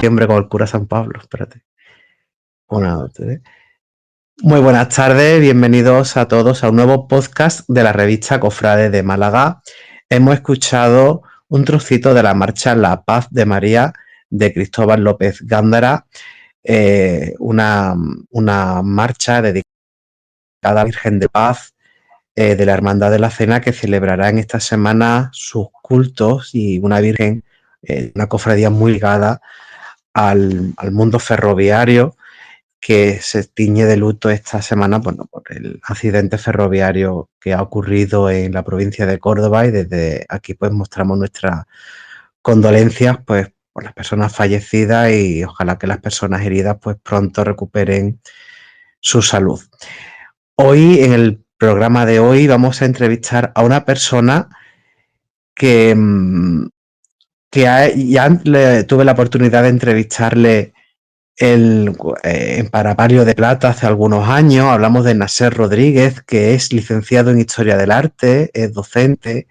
septiembre con el cura San Pablo. Espérate. Una, dos, tres. Muy buenas tardes, bienvenidos a todos a un nuevo podcast de la revista Cofrades de Málaga. Hemos escuchado un trocito de la marcha La Paz de María de Cristóbal López Gándara, una marcha dedicada a la Virgen de Paz de la Hermandad de la Cena, que celebrará en esta semana sus cultos, y una Virgen, una cofradía muy ligada al mundo ferroviario, que se tiñe de luto esta semana, bueno, por el accidente ferroviario que ha ocurrido en la provincia de Córdoba, y desde aquí pues mostramos nuestras condolencias pues por las personas fallecidas, y ojalá que las personas heridas pues pronto recuperen su salud. Hoy, en el programa de hoy, vamos a entrevistar a una persona que, tuve la oportunidad de entrevistarle en Parapario de Plata hace algunos años. Hablamos de Nasser Rodríguez, que es licenciado en Historia del Arte, es docente,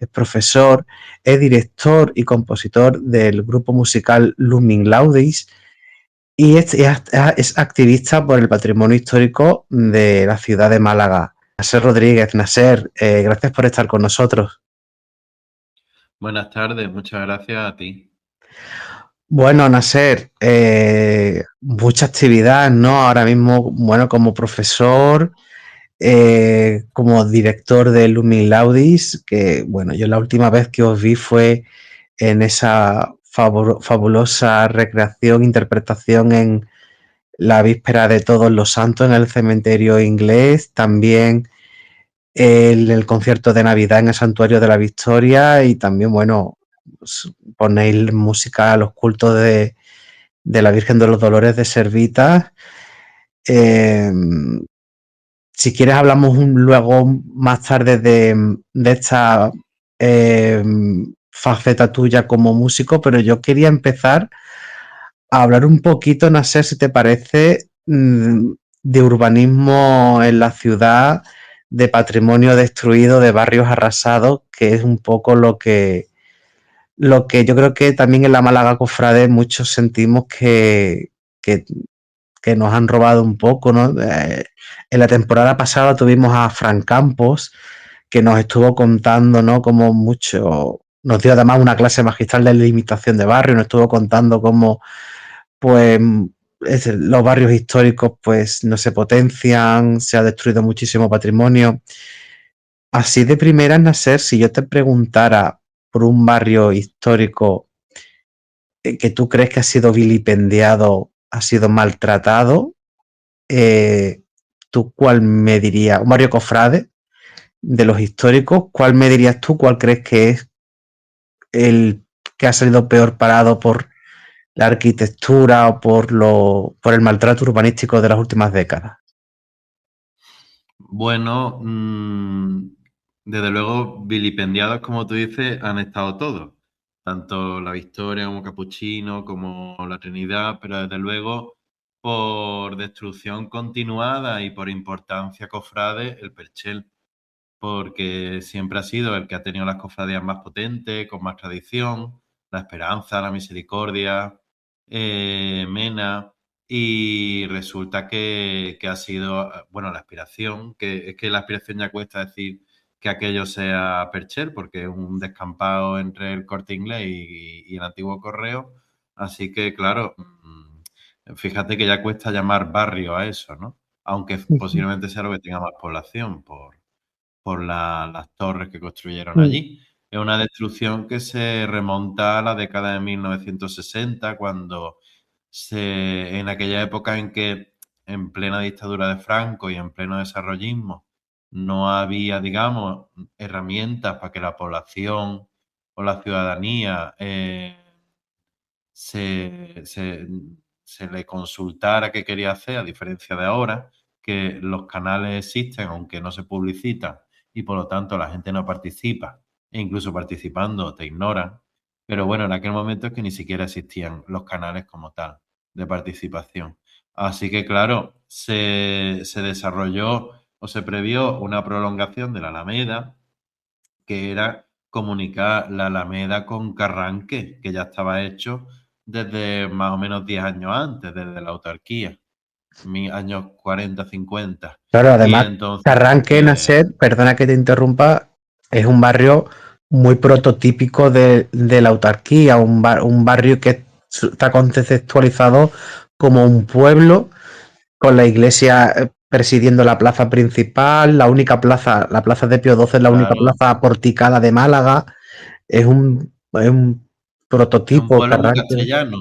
es profesor, es director y compositor del grupo musical Lumin Laudis, y es activista por el patrimonio histórico de la ciudad de Málaga. Nasser Rodríguez, Nasser, gracias por estar con nosotros. Buenas tardes, muchas gracias a ti. Bueno, Nasser, mucha actividad, ¿no? Ahora mismo, bueno, como profesor, como director de Lumin Laudis, que, bueno, yo la última vez que os vi fue en esa fabulosa recreación, interpretación en la víspera de Todos los Santos en el cementerio inglés, también el concierto de Navidad en el Santuario de la Victoria, y también, bueno, ponéis música a los cultos de la Virgen de los Dolores de Servitas. Eh, si quieres hablamos luego más tarde de esta eh, faceta tuya como músico, pero yo quería empezar a hablar un poquito, Nasser, si te parece, de urbanismo en la ciudad, de patrimonio destruido, de barrios arrasados, que es un poco lo que yo creo que también en la Málaga Cofrade muchos sentimos que, que nos han robado un poco, ¿no? En la temporada pasada tuvimos a Fran Campos, que nos estuvo contando, ¿no? Como mucho, nos dio además una clase magistral de limitación de barrio, nos estuvo contando cómo, pues, los barrios históricos, pues, no se potencian, se ha destruido muchísimo patrimonio. Así de primera, Nasser, si yo te preguntara por un barrio histórico que tú crees que ha sido vilipendiado, ha sido maltratado, eh, ¿tú cuál me dirías? Un Mario Cofrade de los históricos, ¿cuál me dirías tú? ¿Cuál crees que es el que ha salido peor parado por la arquitectura o por el maltrato urbanístico de las últimas décadas? Bueno, desde luego, vilipendiados, como tú dices, han estado todos, tanto la Victoria como Capuchino, como la Trinidad, pero desde luego, por destrucción continuada y por importancia cofrade, el Perchel, porque siempre ha sido el que ha tenido las cofradías más potentes, con más tradición, la Esperanza, la Misericordia, Mena, y resulta que ha sido, bueno, la aspiración, que es que la aspiración ya cuesta decir que aquello sea Percher, porque es un descampado entre el Corte Inglés y el antiguo Correo, así que, claro, fíjate que ya cuesta llamar barrio a eso, ¿no? Aunque posiblemente sea lo que tenga más población por las torres que construyeron allí. Es una destrucción que se remonta a la década de 1960, cuando en aquella época en que, en plena dictadura de Franco y en pleno desarrollismo, no había, digamos, herramientas para que la población o la ciudadanía se, se- se le consultara qué quería hacer, a diferencia de ahora, que los canales existen, aunque no se publicitan, y por lo tanto la gente no participa, e incluso participando te ignoran. Pero bueno, en aquel momento es que ni siquiera existían los canales como tal de participación. Así que claro, se desarrolló o se previó una prolongación de la Alameda, que era comunicar la Alameda con Carranque, que ya estaba hecho desde más o menos 10 años antes, desde la autarquía, años 40, 50. Claro, Y además, entonces, Carranque, pues, Nasset, perdona que te interrumpa, es un barrio muy prototípico de la autarquía, un barrio que está contextualizado como un pueblo con la iglesia presidiendo la plaza principal, la única plaza, la plaza de Pío XII es la única claro, plaza porticada de Málaga, es un es un prototipo pueblo Carranque, un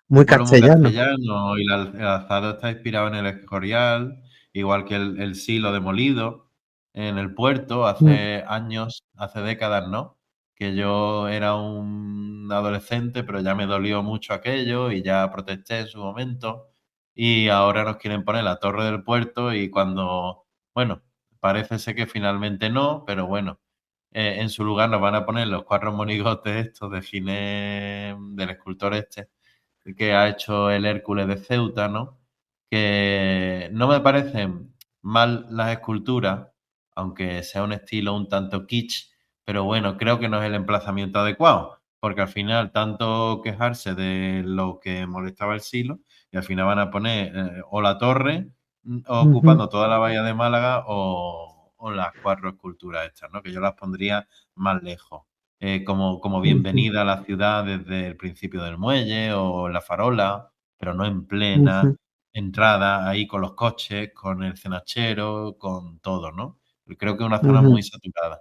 muy pueblo muy castellano. castellano, y el alzado está inspirado en el Escorial, igual que el Silo demolido en el puerto Mm, hace años, hace décadas, ¿no? Que yo era un adolescente, pero ya me dolió mucho aquello y ya protesté en su momento. Y ahora nos quieren poner la torre del puerto y cuando, bueno, parece ser que finalmente no, pero bueno, en su lugar nos van a poner los cuatro monigotes estos de Gine, del escultor este, que ha hecho el Hércules de Ceuta, ¿no? Que no me parecen mal las esculturas, aunque sea un estilo un tanto kitsch, pero bueno, creo que no es el emplazamiento adecuado, porque al final tanto quejarse de lo que molestaba el Silo, y al final van a poner o la torre ujú, ocupando toda la bahía de Málaga o las cuatro esculturas estas, ¿no? Que yo las pondría más lejos como ujú, bienvenida a la ciudad desde el principio del muelle o la farola, pero no en plena ujú, entrada ahí con los coches, con el cenachero, con todo, ¿no? Creo que es una zona ujú. muy saturada.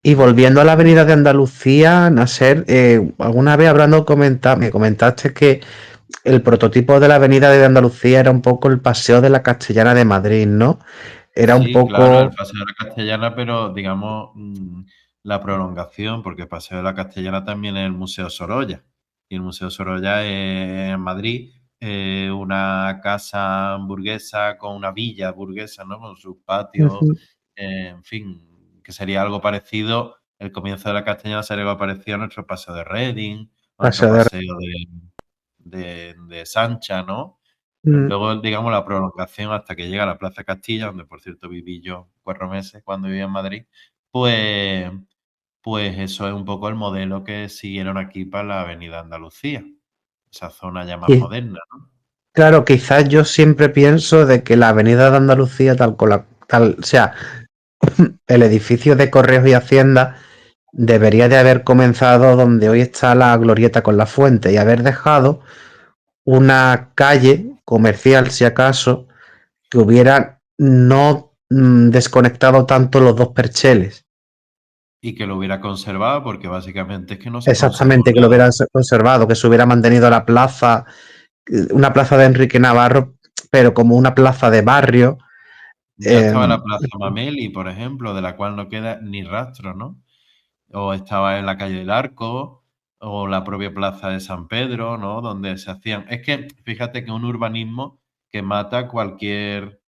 Y volviendo a la Avenida de Andalucía, Naser, alguna vez hablando me comentaste que el prototipo de la Avenida de Andalucía era un poco el Paseo de la Castellana de Madrid, ¿no? Era un Sí, claro, el poco, Paseo de la Castellana, pero digamos la prolongación, porque el Paseo de la Castellana también es el Museo Sorolla. Y el Museo Sorolla es en Madrid, una casa burguesa con una villa burguesa, ¿no? Con sus patios, ujú, en fin, que sería algo parecido. El comienzo de la Castellana sería algo parecido a nuestro Paseo de Reading, a nuestro Paseo de... Paseo de Sancha, ¿no? Mm. Luego, digamos, la prolongación hasta que llega a la Plaza Castilla, donde por cierto viví yo 4 meses cuando vivía en Madrid, pues pues eso es un poco el modelo que siguieron aquí para la Avenida Andalucía, esa zona ya más Y moderna, ¿no? claro, quizás yo siempre pienso de que la Avenida de Andalucía, o sea, el edificio de Correos y Hacienda debería de haber comenzado donde hoy está la glorieta con la fuente y haber dejado una calle comercial, si acaso, que hubiera no desconectado tanto los dos percheles. Y que lo hubiera conservado, porque básicamente es que no se conservó Exactamente, que lo nada. hubieran conservado, que se hubiera mantenido la plaza, una plaza de Enrique Navarro, pero como una plaza de barrio. Ya eh, estaba la Plaza Mameli, por ejemplo, de la cual no queda ni rastro, ¿no? O estaba en la calle del Arco, o la propia plaza de San Pedro, ¿no? Donde se hacían. Es que fíjate que un urbanismo que mata cualquier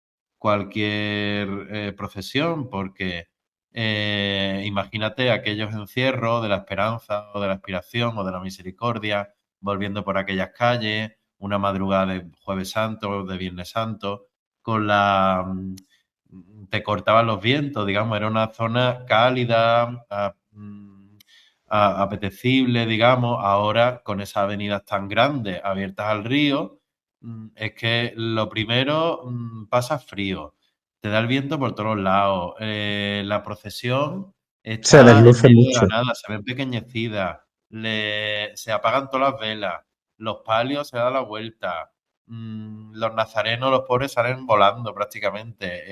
procesión, porque imagínate aquellos encierros de la esperanza, o de la aspiración, o de la misericordia, volviendo por aquellas calles, una madrugada de Jueves Santo, o de Viernes Santo, con te cortaban los vientos, digamos, era una zona cálida, apetecible, digamos. Ahora, con esas avenidas tan grandes abiertas al río, es que lo primero, pasa frío, te da el viento por todos lados, la procesión Se está en desluce medio de la mucho. nada, se ve empequeñecida, se apagan todas las velas, los palios se dan la vuelta, los nazarenos, los pobres, salen volando prácticamente.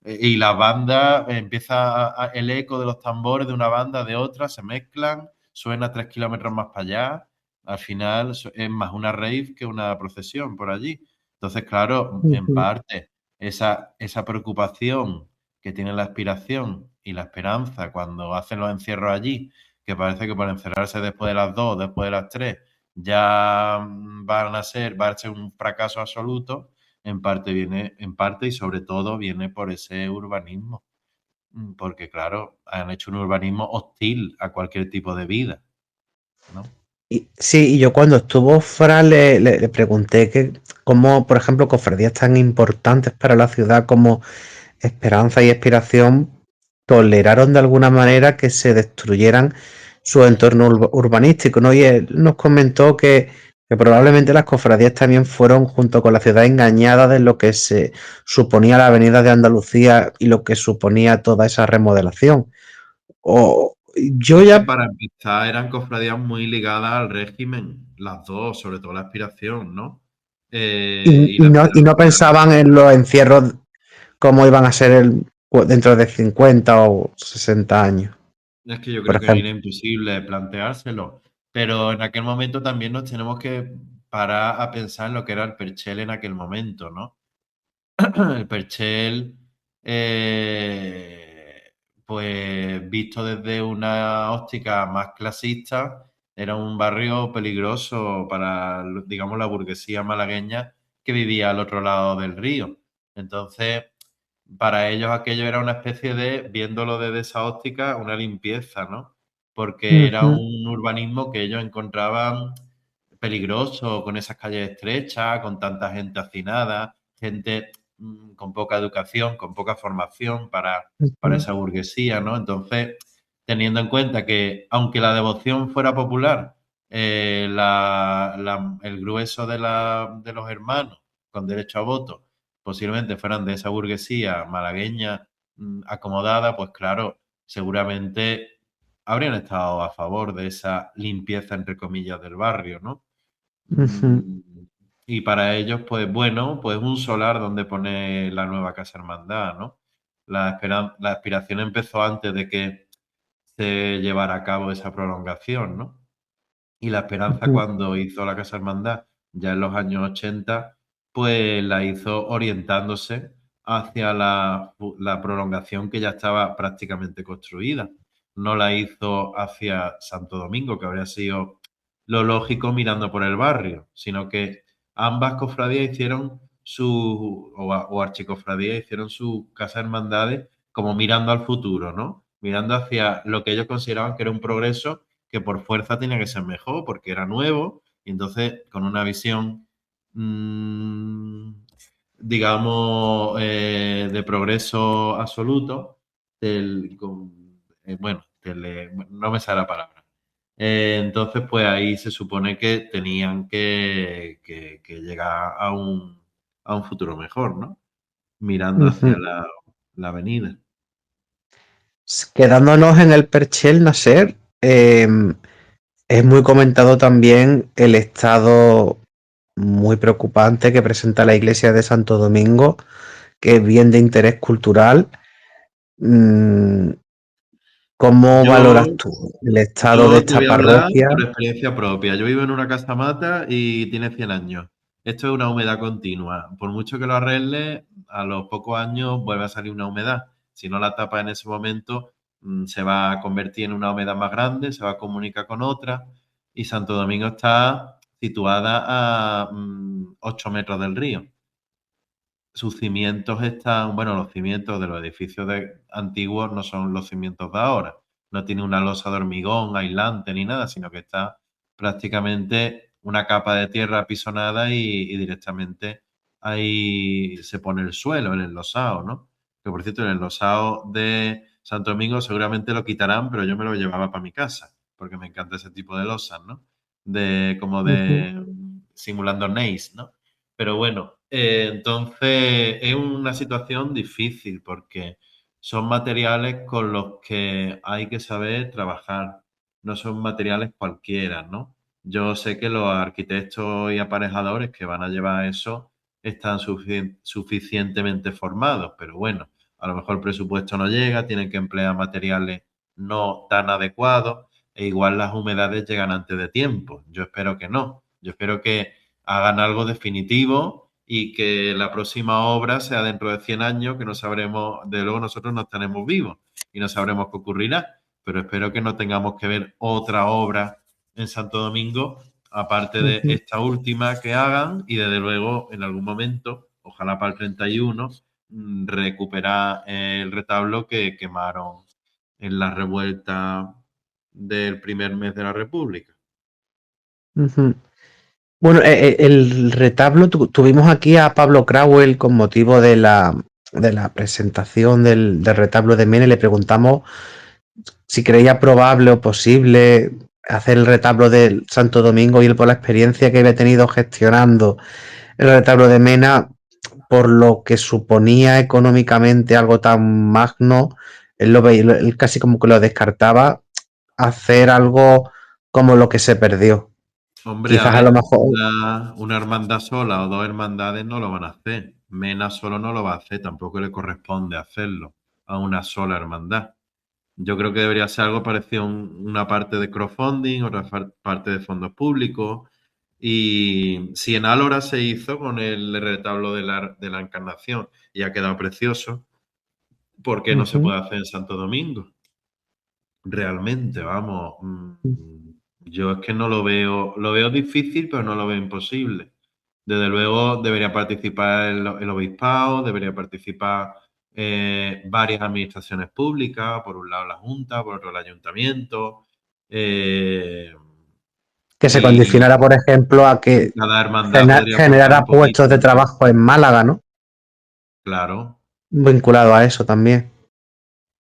Y la banda empieza el eco de los tambores de una banda, de otra, se mezclan, suena 3 kilómetros más para allá. Al final es más una rave que una procesión por allí. Entonces, claro, en Ujú. parte, esa preocupación que tiene la aspiración y la esperanza cuando hacen los encierros allí, que parece que por encerrarse después de las 2, después de las 3, ya va a ser un fracaso absoluto, en parte y sobre todo viene por ese urbanismo, porque claro, han hecho un urbanismo hostil a cualquier tipo de vida, ¿no? Sí, y yo cuando estuvo Fran le pregunté que cómo, por ejemplo, cofradías tan importantes para la ciudad como Esperanza y Expiración toleraron de alguna manera que se destruyeran su entorno urbanístico, ¿no? Y él nos comentó que probablemente las cofradías también fueron, junto con la ciudad, engañadas de lo que se suponía la Avenida de Andalucía y lo que suponía toda esa remodelación. O yo Es que ya, para empezar eran cofradías muy ligadas al régimen, las dos, sobre todo la aspiración, ¿no? Y la y no aspiración, pensaban en los encierros como iban a ser dentro de 50 o 60 años, es que yo por creo que era ejemplo. imposible planteárselo, pero en aquel momento también nos tenemos que parar a pensar en lo que era el Perchel en aquel momento, ¿no? El Perchel, eh, pues visto desde una óptica más clasista, era un barrio peligroso para, digamos, la burguesía malagueña que vivía al otro lado del río. Entonces, para ellos aquello era una especie de, viéndolo desde esa óptica, una limpieza, ¿no? Porque era Ujú, un urbanismo que ellos encontraban peligroso, con esas calles estrechas, con tanta gente hacinada, gente con poca educación, con poca formación para ujú, esa burguesía, ¿no? Entonces, teniendo en cuenta que, aunque la devoción fuera popular, el grueso de los hermanos con derecho a voto posiblemente fueran de esa burguesía malagueña acomodada, pues claro, seguramente habrían estado a favor de esa limpieza, entre comillas, del barrio, ¿no? ujú, Mm, y para ellos, pues bueno, pues un solar donde poner la nueva Casa Hermandad, ¿no? La aspiración empezó antes de que se llevara a cabo esa prolongación, ¿no? Y la Esperanza ujú, cuando hizo la Casa Hermandad, ya en los años 80 pues la hizo orientándose hacia la prolongación que ya estaba prácticamente construida. No la hizo hacia Santo Domingo, que habría sido lo lógico mirando por el barrio, sino que ambas cofradías hicieron o archicofradías hicieron sus casas hermandades como mirando al futuro, ¿no? Mirando hacia lo que ellos consideraban que era un progreso que por fuerza tenía que ser mejor, porque era nuevo, y entonces con una visión, mm, digamos, de progreso absoluto, bueno, no me sale la palabra. Entonces, pues ahí se supone que tenían que llegar a un futuro mejor, ¿no? Mirando hacia ujú. la avenida. Quedándonos en el Perchel, Nasser, es muy comentado también el estado muy preocupante que presenta la iglesia de Santo Domingo, que es bien de interés cultural. Mm, ¿Cómo Yo valoras tú el estado de Yo te esta voy a hablar parroquia? por experiencia propia. Yo vivo en una casa mata y tiene 100 años. Esto es una humedad continua. Por mucho que lo arregle, a los pocos años vuelve a salir una humedad. Si no la tapa en ese momento, se va a convertir en una humedad más grande, se va a comunicar con otra. Y Santo Domingo está situada a 8 metros del río. Sus cimientos están, bueno, los cimientos de los edificios antiguos no son los cimientos de ahora. No tiene una losa de hormigón aislante ni nada, sino que está prácticamente una capa de tierra apisonada y directamente ahí se pone el suelo, el enlosado, ¿no? Que por cierto, el enlosado de Santo Domingo seguramente lo quitarán, pero yo me lo llevaba para mi casa, porque me encanta ese tipo de losas, ¿no? De como Ujú, de simulando neis, ¿no? Pero bueno, entonces es una situación difícil porque son materiales con los que hay que saber trabajar, no son materiales cualquiera, ¿no? Yo sé que los arquitectos y aparejadores que van a llevar eso están suficientemente formados, pero bueno, a lo mejor el presupuesto no llega, tienen que emplear materiales no tan adecuados e igual las humedades llegan antes de tiempo. Yo espero que no. Yo espero que hagan algo definitivo y que la próxima obra sea dentro de 100 años, que no sabremos, de luego nosotros no estaremos vivos y no sabremos qué ocurrirá, pero espero que no tengamos que ver otra obra en Santo Domingo, aparte de ujú, esta última que hagan y desde luego en algún momento, ojalá para el 31, recuperar el retablo que quemaron en la revuelta del primer mes de la República. ujú. Bueno, el retablo, tuvimos aquí a Pablo Crowell con motivo de la presentación del retablo de Mene, le preguntamos si creía probable o posible hacer el retablo del Santo Domingo y él por la experiencia que había tenido gestionando el retablo de Mena, por lo que suponía económicamente algo tan magno, él lo veía, él casi como que lo descartaba hacer algo como lo que se perdió. Hombre, a Quizás a lo ver, mejor. una hermandad sola o dos hermandades no lo van a hacer. Mena solo no lo va a hacer, tampoco le corresponde hacerlo a una sola hermandad. Yo creo que debería ser algo parecido a una parte de crowdfunding, otra parte de fondos públicos. Y si en Álora se hizo con el retablo de la Encarnación y ha quedado precioso, ¿por qué no se Ujú. puede hacer en Santo Domingo? Realmente, vamos, yo es que no lo veo difícil, pero no lo veo imposible. Desde luego debería participar el obispado, debería participar varias administraciones públicas, por un lado la Junta, por otro el Ayuntamiento, eh, Que se y, condicionara, por ejemplo, a y que cada hermandad podría aportar un generara puestos de poquito, trabajo en Málaga, ¿no? claro. Vinculado a eso también.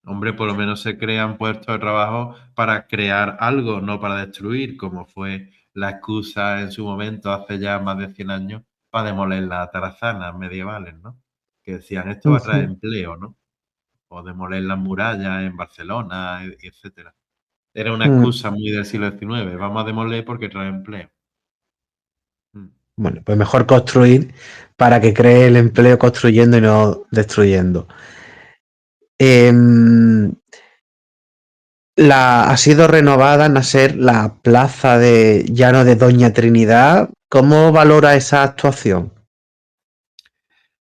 Hombre, por lo menos se crean puestos de trabajo para crear algo, no para destruir, como fue la excusa en su momento, hace ya más de 100 años, para demoler las tarazanas medievales, ¿no? Que decían, esto va a traer Ujú. empleo, ¿no? O demoler las murallas en Barcelona, etcétera. Era una Mm. excusa muy del siglo XIX, vamos a demoler porque trae empleo. Mm. Bueno, pues mejor construir para que cree el empleo construyendo y no destruyendo. Em, ha sido renovada, Nacer, la plaza de Llano de Doña Trinidad. ¿Cómo valora esa actuación?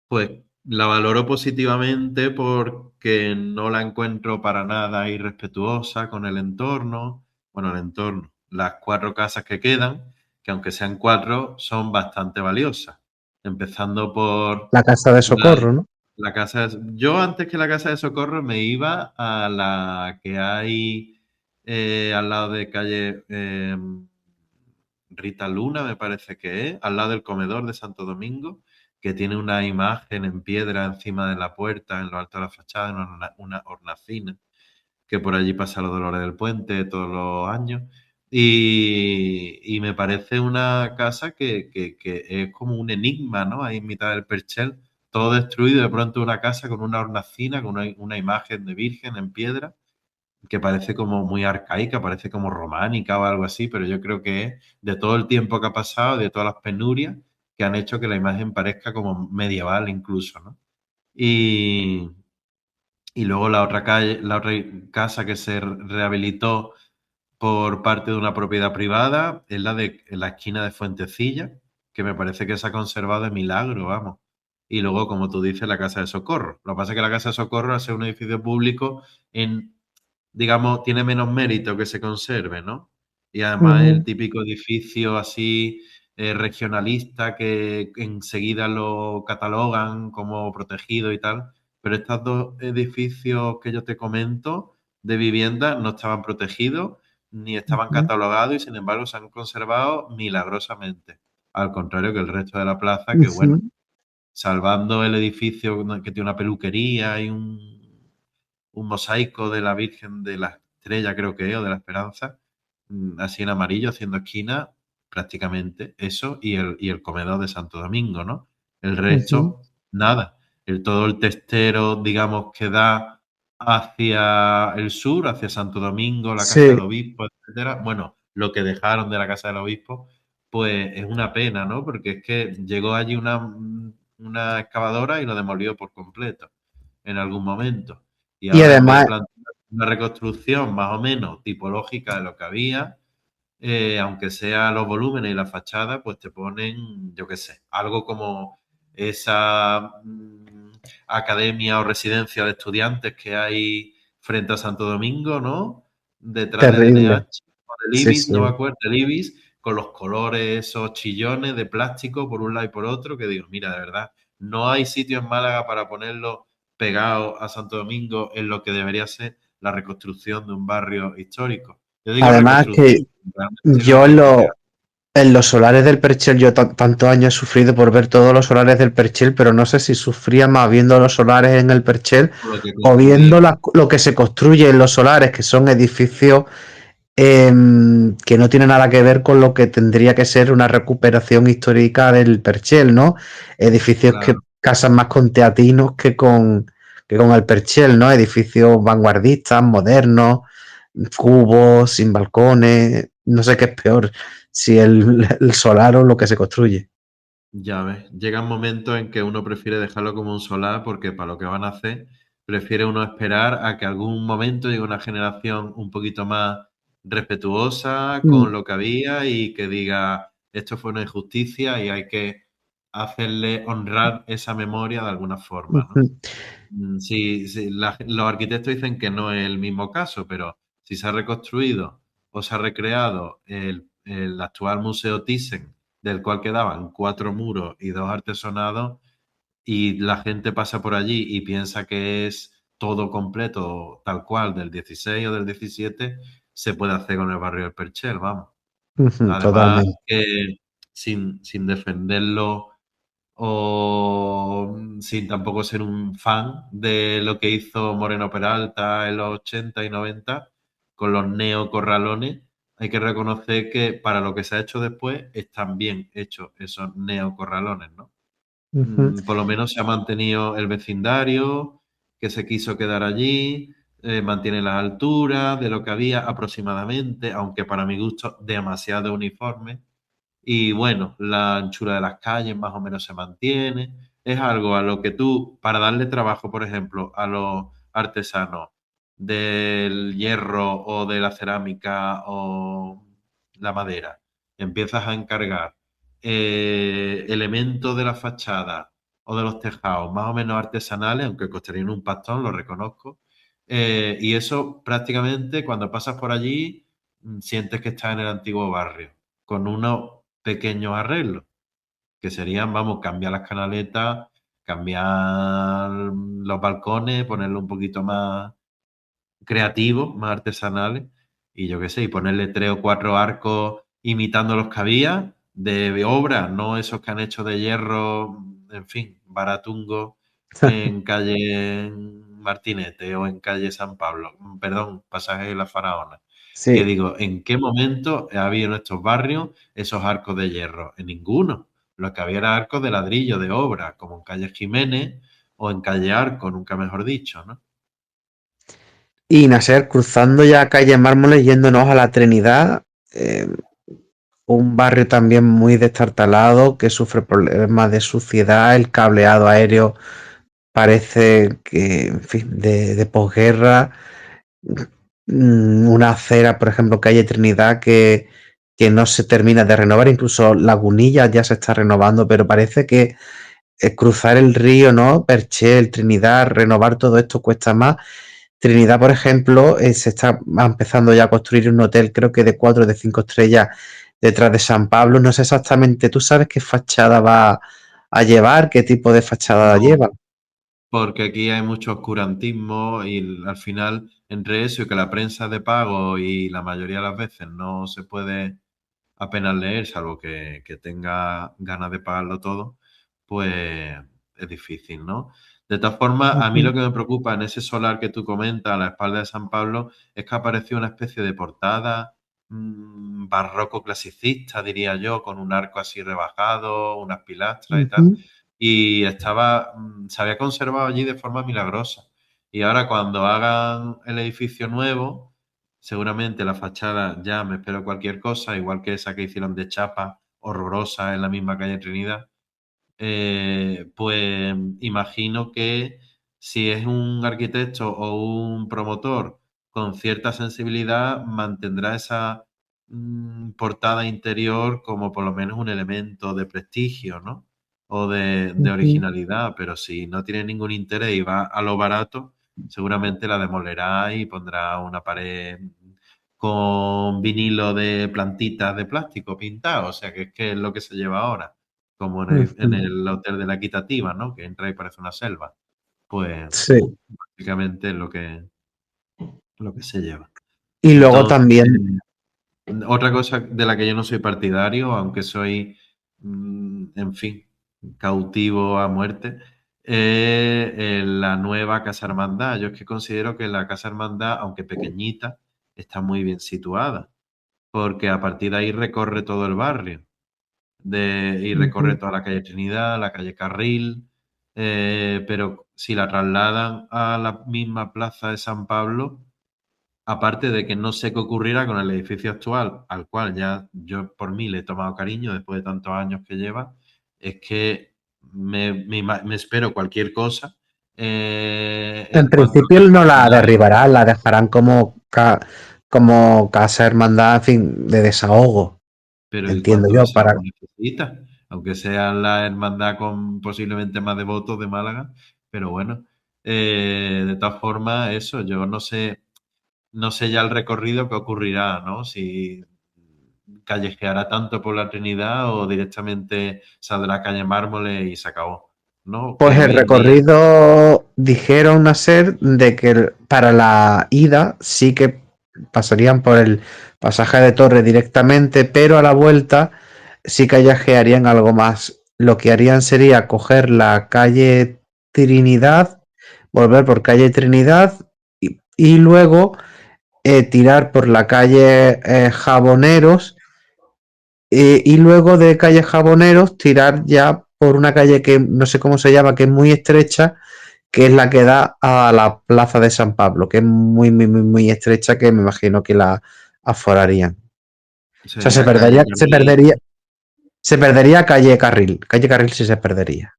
Pues la valoro positivamente porque no la encuentro para nada irrespetuosa con el entorno. Bueno, el entorno. Las cuatro casas que quedan, que aunque sean cuatro, son bastante valiosas. Empezando por La Casa de la, Socorro, ¿no? la casa Yo antes que la casa de Socorro me iba a la que hay al lado de calle Rita Luna, me parece que es, al lado del comedor de Santo Domingo, que tiene una imagen en piedra encima de la puerta, en lo alto de la fachada, una hornacina, que por allí pasa los Dolores del Puente todos los años. Y me parece una casa que es como un enigma, ¿no? Ahí en mitad del Perchel, todo destruido, y de pronto una casa con una hornacina, con una imagen de Virgen en piedra que parece como muy arcaica, parece como románica o algo así, pero yo creo que es de todo el tiempo que ha pasado, de todas las penurias que han hecho que la imagen parezca como medieval incluso, ¿no? Y, y luego la otra casa que se rehabilitó por parte de una propiedad privada es la de la esquina de Fuentecilla, que me parece que se ha conservado de milagro, vamos. Y luego, como tú dices, la Casa de Socorro. Lo que pasa es que la Casa de Socorro, al ser un edificio público, en digamos, tiene menos mérito que se conserve, ¿no? Y además el Ujú. típico edificio así regionalista que enseguida lo catalogan como protegido y tal, pero estos dos edificios que yo te comento de vivienda no estaban protegidos ni estaban Ujú. catalogados y sin embargo se han conservado milagrosamente. Al contrario que el resto de la plaza, que bueno, Ujú. salvando el edificio que tiene una peluquería y un mosaico de la Virgen de la Estrella, creo que es, o de la Esperanza, así en amarillo, haciendo esquina, prácticamente eso, y el comedor de Santo Domingo, ¿no? El Ujú. resto, nada. Todo el testero, digamos, que da hacia el sur, hacia Santo Domingo, la Casa Sí, del Obispo, etcétera. Bueno, lo que dejaron de la Casa del Obispo, pues es una pena, ¿no? Porque es que llegó allí una excavadora y lo demolió por completo en algún momento. Y y ahora, en vez de además, plantear una reconstrucción más o menos tipológica de lo que había, aunque sea los volúmenes y la fachada, pues te ponen, yo qué sé, algo como esa academia o residencia de estudiantes que hay frente a Santo Domingo, ¿no? Detrás del terrible. NH o del Sí, IBIS, sí. no me acuerdo, del IBIS, con los colores, esos chillones de plástico por un lado y por otro, que digo, mira, de verdad, no hay sitio en Málaga para ponerlo pegado a Santo Domingo en lo que debería ser la reconstrucción de un barrio histórico. Yo digo Además que reconstrucción, realmente sí lo yo en, reconstruyeron. En los solares del Perchel, yo tantos años he sufrido por ver todos los solares del Perchel, pero no sé si sufría más viendo los solares en el Perchel Por lo que o viendo construían. lo que se construye en los solares, que son edificios que no tiene nada que ver con lo que tendría que ser una recuperación histórica del Perchel, ¿no? Edificios que Claro. casan más con teatinos que con el Perchel, ¿no? Edificios vanguardistas, modernos, cubos, sin balcones, no sé qué es peor, si el solar o lo que se construye. Ya ves, llegan momentos en que uno prefiere dejarlo como un solar porque para lo que van a hacer, prefiere uno esperar a que algún momento llegue una generación un poquito más respetuosa Mm, con lo que había y que diga, esto fue una injusticia y hay que hacerle honrar esa memoria de alguna forma, ¿no? ujú, Sí, sí, los arquitectos dicen que no es el mismo caso, pero si se ha reconstruido o se ha recreado el actual Museo Thyssen, del cual quedaban 4 muros y 2 artesonados, y la gente pasa por allí y piensa que es todo completo, tal cual, del 16 o del 17, se puede hacer con el barrio del Perchel, vamos. ujú, Además totalmente. que sin defenderlo o sin tampoco ser un fan de lo que hizo Moreno Peralta en los 80 y 90 con los neocorralones, hay que reconocer que para lo que se ha hecho después están bien hechos esos neocorralones, ¿no? Ujú. Por lo menos se ha mantenido el vecindario que se quiso quedar allí, mantiene las alturas de lo que había aproximadamente, aunque para mi gusto demasiado uniforme. Y bueno, la anchura de las calles más o menos se mantiene. Es algo a lo que tú, para darle trabajo, por ejemplo, a los artesanos del hierro o de la cerámica o la madera, empiezas a encargar elementos de la fachada o de los tejados más o menos artesanales, aunque costarían un pastón, lo reconozco. Y eso prácticamente cuando pasas por allí sientes que estás en el antiguo barrio con unos pequeños arreglos, que serían, vamos, cambiar las canaletas, cambiar los balcones, ponerlo un poquito más creativos, más artesanales, y yo qué sé, y ponerle 3 o 4 arcos imitando los que había de obra, no esos que han hecho de hierro, en fin, baratungo en calle Martinete o en calle San Pablo, perdón, Pasaje de la Faraona. Que Sí. digo, ¿en qué momento ha habido en estos barrios esos arcos de hierro? En ninguno. Lo que había era arcos de ladrillo, de obra, como en calle Jiménez o en calle Arco, nunca mejor dicho, ¿no? Y Nacer, cruzando ya calle Mármoles, yéndonos a la Trinidad, eh, un barrio también muy destartalado que sufre problemas de suciedad, el cableado aéreo parece que, en fin, de posguerra. Una acera, por ejemplo, calle Trinidad, que no se termina de renovar, incluso Lagunilla ya se está renovando, pero parece que cruzar el río, ¿no? Perchel, Trinidad, renovar todo esto cuesta más. Trinidad, por ejemplo, se está empezando ya a construir un hotel, creo que de 4 o de 5 estrellas detrás de San Pablo. No sé exactamente, ¿tú sabes qué fachada va a llevar? ¿Qué tipo de fachada No, lleva? porque aquí hay mucho oscurantismo y al final, entre eso y que la prensa es de pago y la mayoría de las veces no se puede apenas leer, salvo que tenga ganas de pagarlo todo, pues es difícil, ¿no? De todas formas, a mí lo Ujú, que me preocupa en ese solar que tú comentas, a la espalda de San Pablo, es que apareció una especie de portada barroco clasicista, diría yo, con un arco así rebajado, unas pilastras y tal, ujú. y estaba, se había conservado allí de forma milagrosa. Y ahora cuando hagan el edificio nuevo, seguramente la fachada ya me espero cualquier cosa, igual que esa que hicieron de chapa, horrorosa en la misma calle Trinidad. Pues imagino que si es un arquitecto o un promotor con cierta sensibilidad, mantendrá esa portada interior como por lo menos un elemento de prestigio, ¿no? O de Ujú. originalidad, pero si no tiene ningún interés y va a lo barato, seguramente la demolerá y pondrá una pared con vinilo de plantitas de plástico pintado, o sea que es lo que se lleva ahora, como en Ujú. el hotel de la Equitativa, ¿no? Que entra y parece una selva. Pues Sí. básicamente es lo que se lleva. Y luego Entonces, también Otra cosa de la que yo no soy partidario, aunque soy, en fin, cautivo a muerte, es la nueva Casa Hermandad. Yo es que considero que la Casa Hermandad, aunque pequeñita, está muy bien situada, porque a partir de ahí recorre todo el barrio, y recorre Ujú. toda la calle Trinidad, la calle Carril, pero si la trasladan a la misma plaza de San Pablo, aparte de que no sé qué ocurrirá con el edificio actual, al cual ya yo por mí le he tomado cariño después de tantos años que lleva, es que me espero cualquier cosa En en cuanto a principio no la capacidad, derribarán, la dejarán como casa hermandad, en fin, de desahogo, pero ¿y entiendo cuánto yo, para. desahogo necesita? Aunque sea la hermandad con posiblemente más devotos de Málaga, pero bueno, de todas formas, eso, yo no sé ya el recorrido que ocurrirá, ¿no? Si callejeará tanto por la Trinidad o directamente saldrá a calle Mármoles y se acabó, ¿no? Pues Que el hoy en día, recorrido dijeron hacer de que para la ida sí que pasarían por el pasaje de Torre directamente, pero a la vuelta sí callejearían algo más. Lo que harían sería coger la calle Trinidad, volver por calle Trinidad y luego tirar por la calle Jaboneros y luego de calle Jaboneros tirar ya por una calle que no sé cómo se llama, que es muy estrecha, que es la que da a la plaza de San Pablo, que es muy, muy, muy, muy estrecha, que me imagino que la aforarían. O sea, se sería calle perdería, se Carril. perdería, se perdería calle Carril. Calle Carril sí se perdería.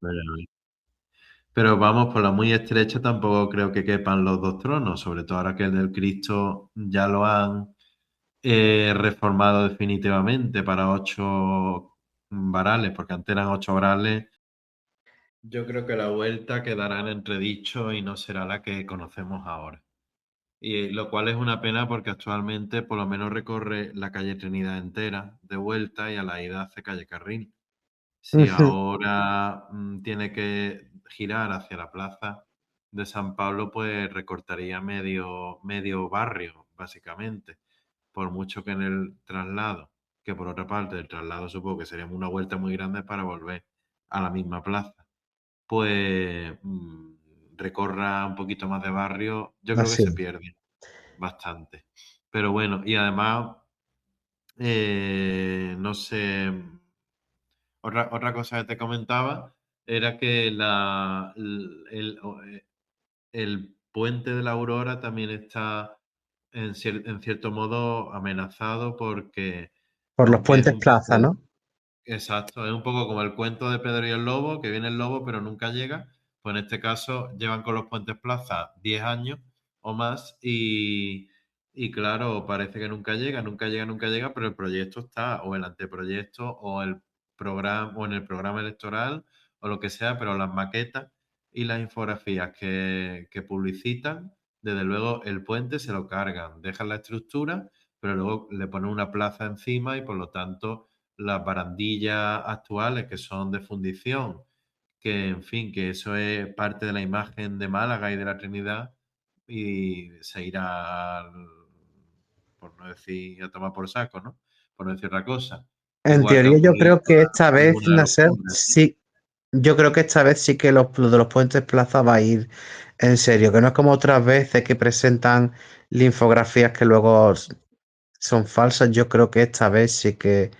Pero vamos, por la muy estrecha tampoco creo que quepan los dos tronos, sobre todo ahora que el del Cristo ya lo han reformado definitivamente para 8 varales, porque antes eran 8 varales. Yo creo que la vuelta quedará en entredicho y no será la que conocemos ahora. Y lo cual es una pena porque actualmente por lo menos recorre la calle Trinidad entera de vuelta y a la ida hace calle Carril. Si Ujú. ahora tiene que girar hacia la plaza de San Pablo, pues recortaría medio barrio, básicamente. Por mucho que en el traslado, que por otra parte el traslado supongo que sería una vuelta muy grande para volver a la misma plaza, pues recorra un poquito más de barrio, yo creo que Así. se pierde bastante. Pero bueno, y además, no sé, otra cosa que te comentaba era que el puente de la Aurora también está en cierto modo amenazado porque, Por los aunque es puentes un plaza, poco. ¿no? Exacto, es un poco como el cuento de Pedro y el Lobo, que viene el lobo pero nunca llega. Pues en este caso llevan con los puentes plaza 10 años o más y claro, parece que nunca llega, nunca llega, nunca llega, pero el proyecto está, o el anteproyecto, o el programa, o en el programa electoral, o lo que sea, pero las maquetas y las infografías que publicitan, desde luego el puente se lo cargan, dejan la estructura, pero luego le ponen una plaza encima y por lo tanto las barandillas actuales que son de fundición, que en fin, que eso es parte de la imagen de Málaga y de la Trinidad y se irá, por no decir a tomar por saco, ¿no? Por no decir otra cosa. En Igual que ha teoría yo ocurrido creo que esta con vez, alguna de los Nasser, pobres. sí, yo creo que esta vez sí que lo de los puentes plaza va a ir en serio, que no es como otras veces que presentan infografías que luego son falsas. Yo creo que esta vez sí que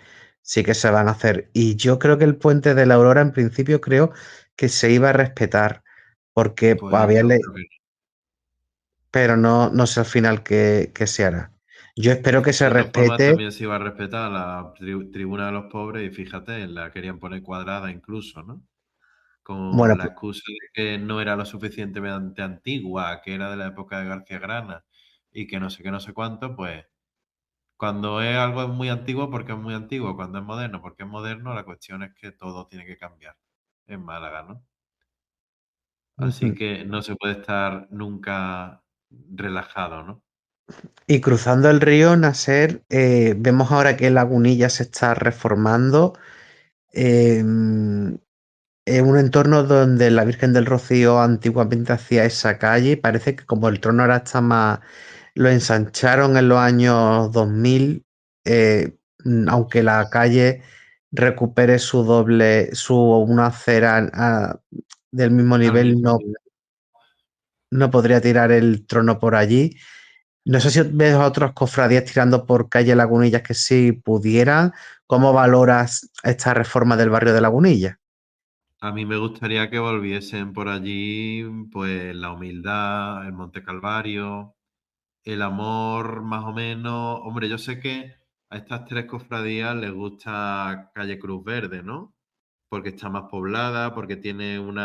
se van a hacer. Y yo creo que el puente de la Aurora, en principio, creo que se iba a respetar, porque Pues había yo ley, creo que pero no sé al final qué se hará. Yo espero que se de todas formas respete. también se iba a respetar la tribuna de los pobres y fíjate, la querían poner cuadrada incluso, ¿no? Bueno, Con la excusa de que no era lo suficientemente antigua, que era de la época de García Grana y que no sé qué, no sé cuánto, pues cuando es algo muy antiguo, porque es muy antiguo, cuando es moderno, porque es moderno, la cuestión es que todo tiene que cambiar en Málaga, ¿no? Así ujú. que no se puede estar nunca relajado, ¿no? Y cruzando el río Naser, vemos ahora que Lagunilla se está reformando. Es un entorno donde la Virgen del Rocío antiguamente hacía esa calle. Parece que como el trono ahora está más, lo ensancharon en los años 2000. aunque la calle recupere su doble, una acera del mismo al nivel, mismo no, nivel. no podría tirar el trono por allí. No sé si ves a otros cofradías tirando por calle Lagunillas que sí pudieran. ¿Cómo valoras esta reforma del barrio de Lagunillas? A mí me gustaría que volviesen por allí, pues la humildad, el Monte Calvario, el amor más o menos. Hombre, yo sé que a estas tres cofradías les gusta Calle Cruz Verde, ¿no? Porque está más poblada, porque tiene un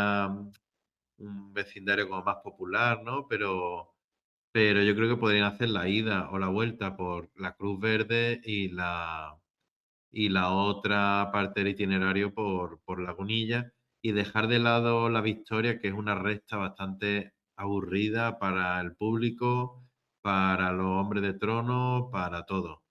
vecindario como más popular, ¿no? Pero yo creo que podrían hacer la ida o la vuelta por la Cruz Verde y la otra parte del itinerario por Lagunilla y dejar de lado la Victoria, que es una recta bastante aburrida para el público, para los hombres de trono, para todo,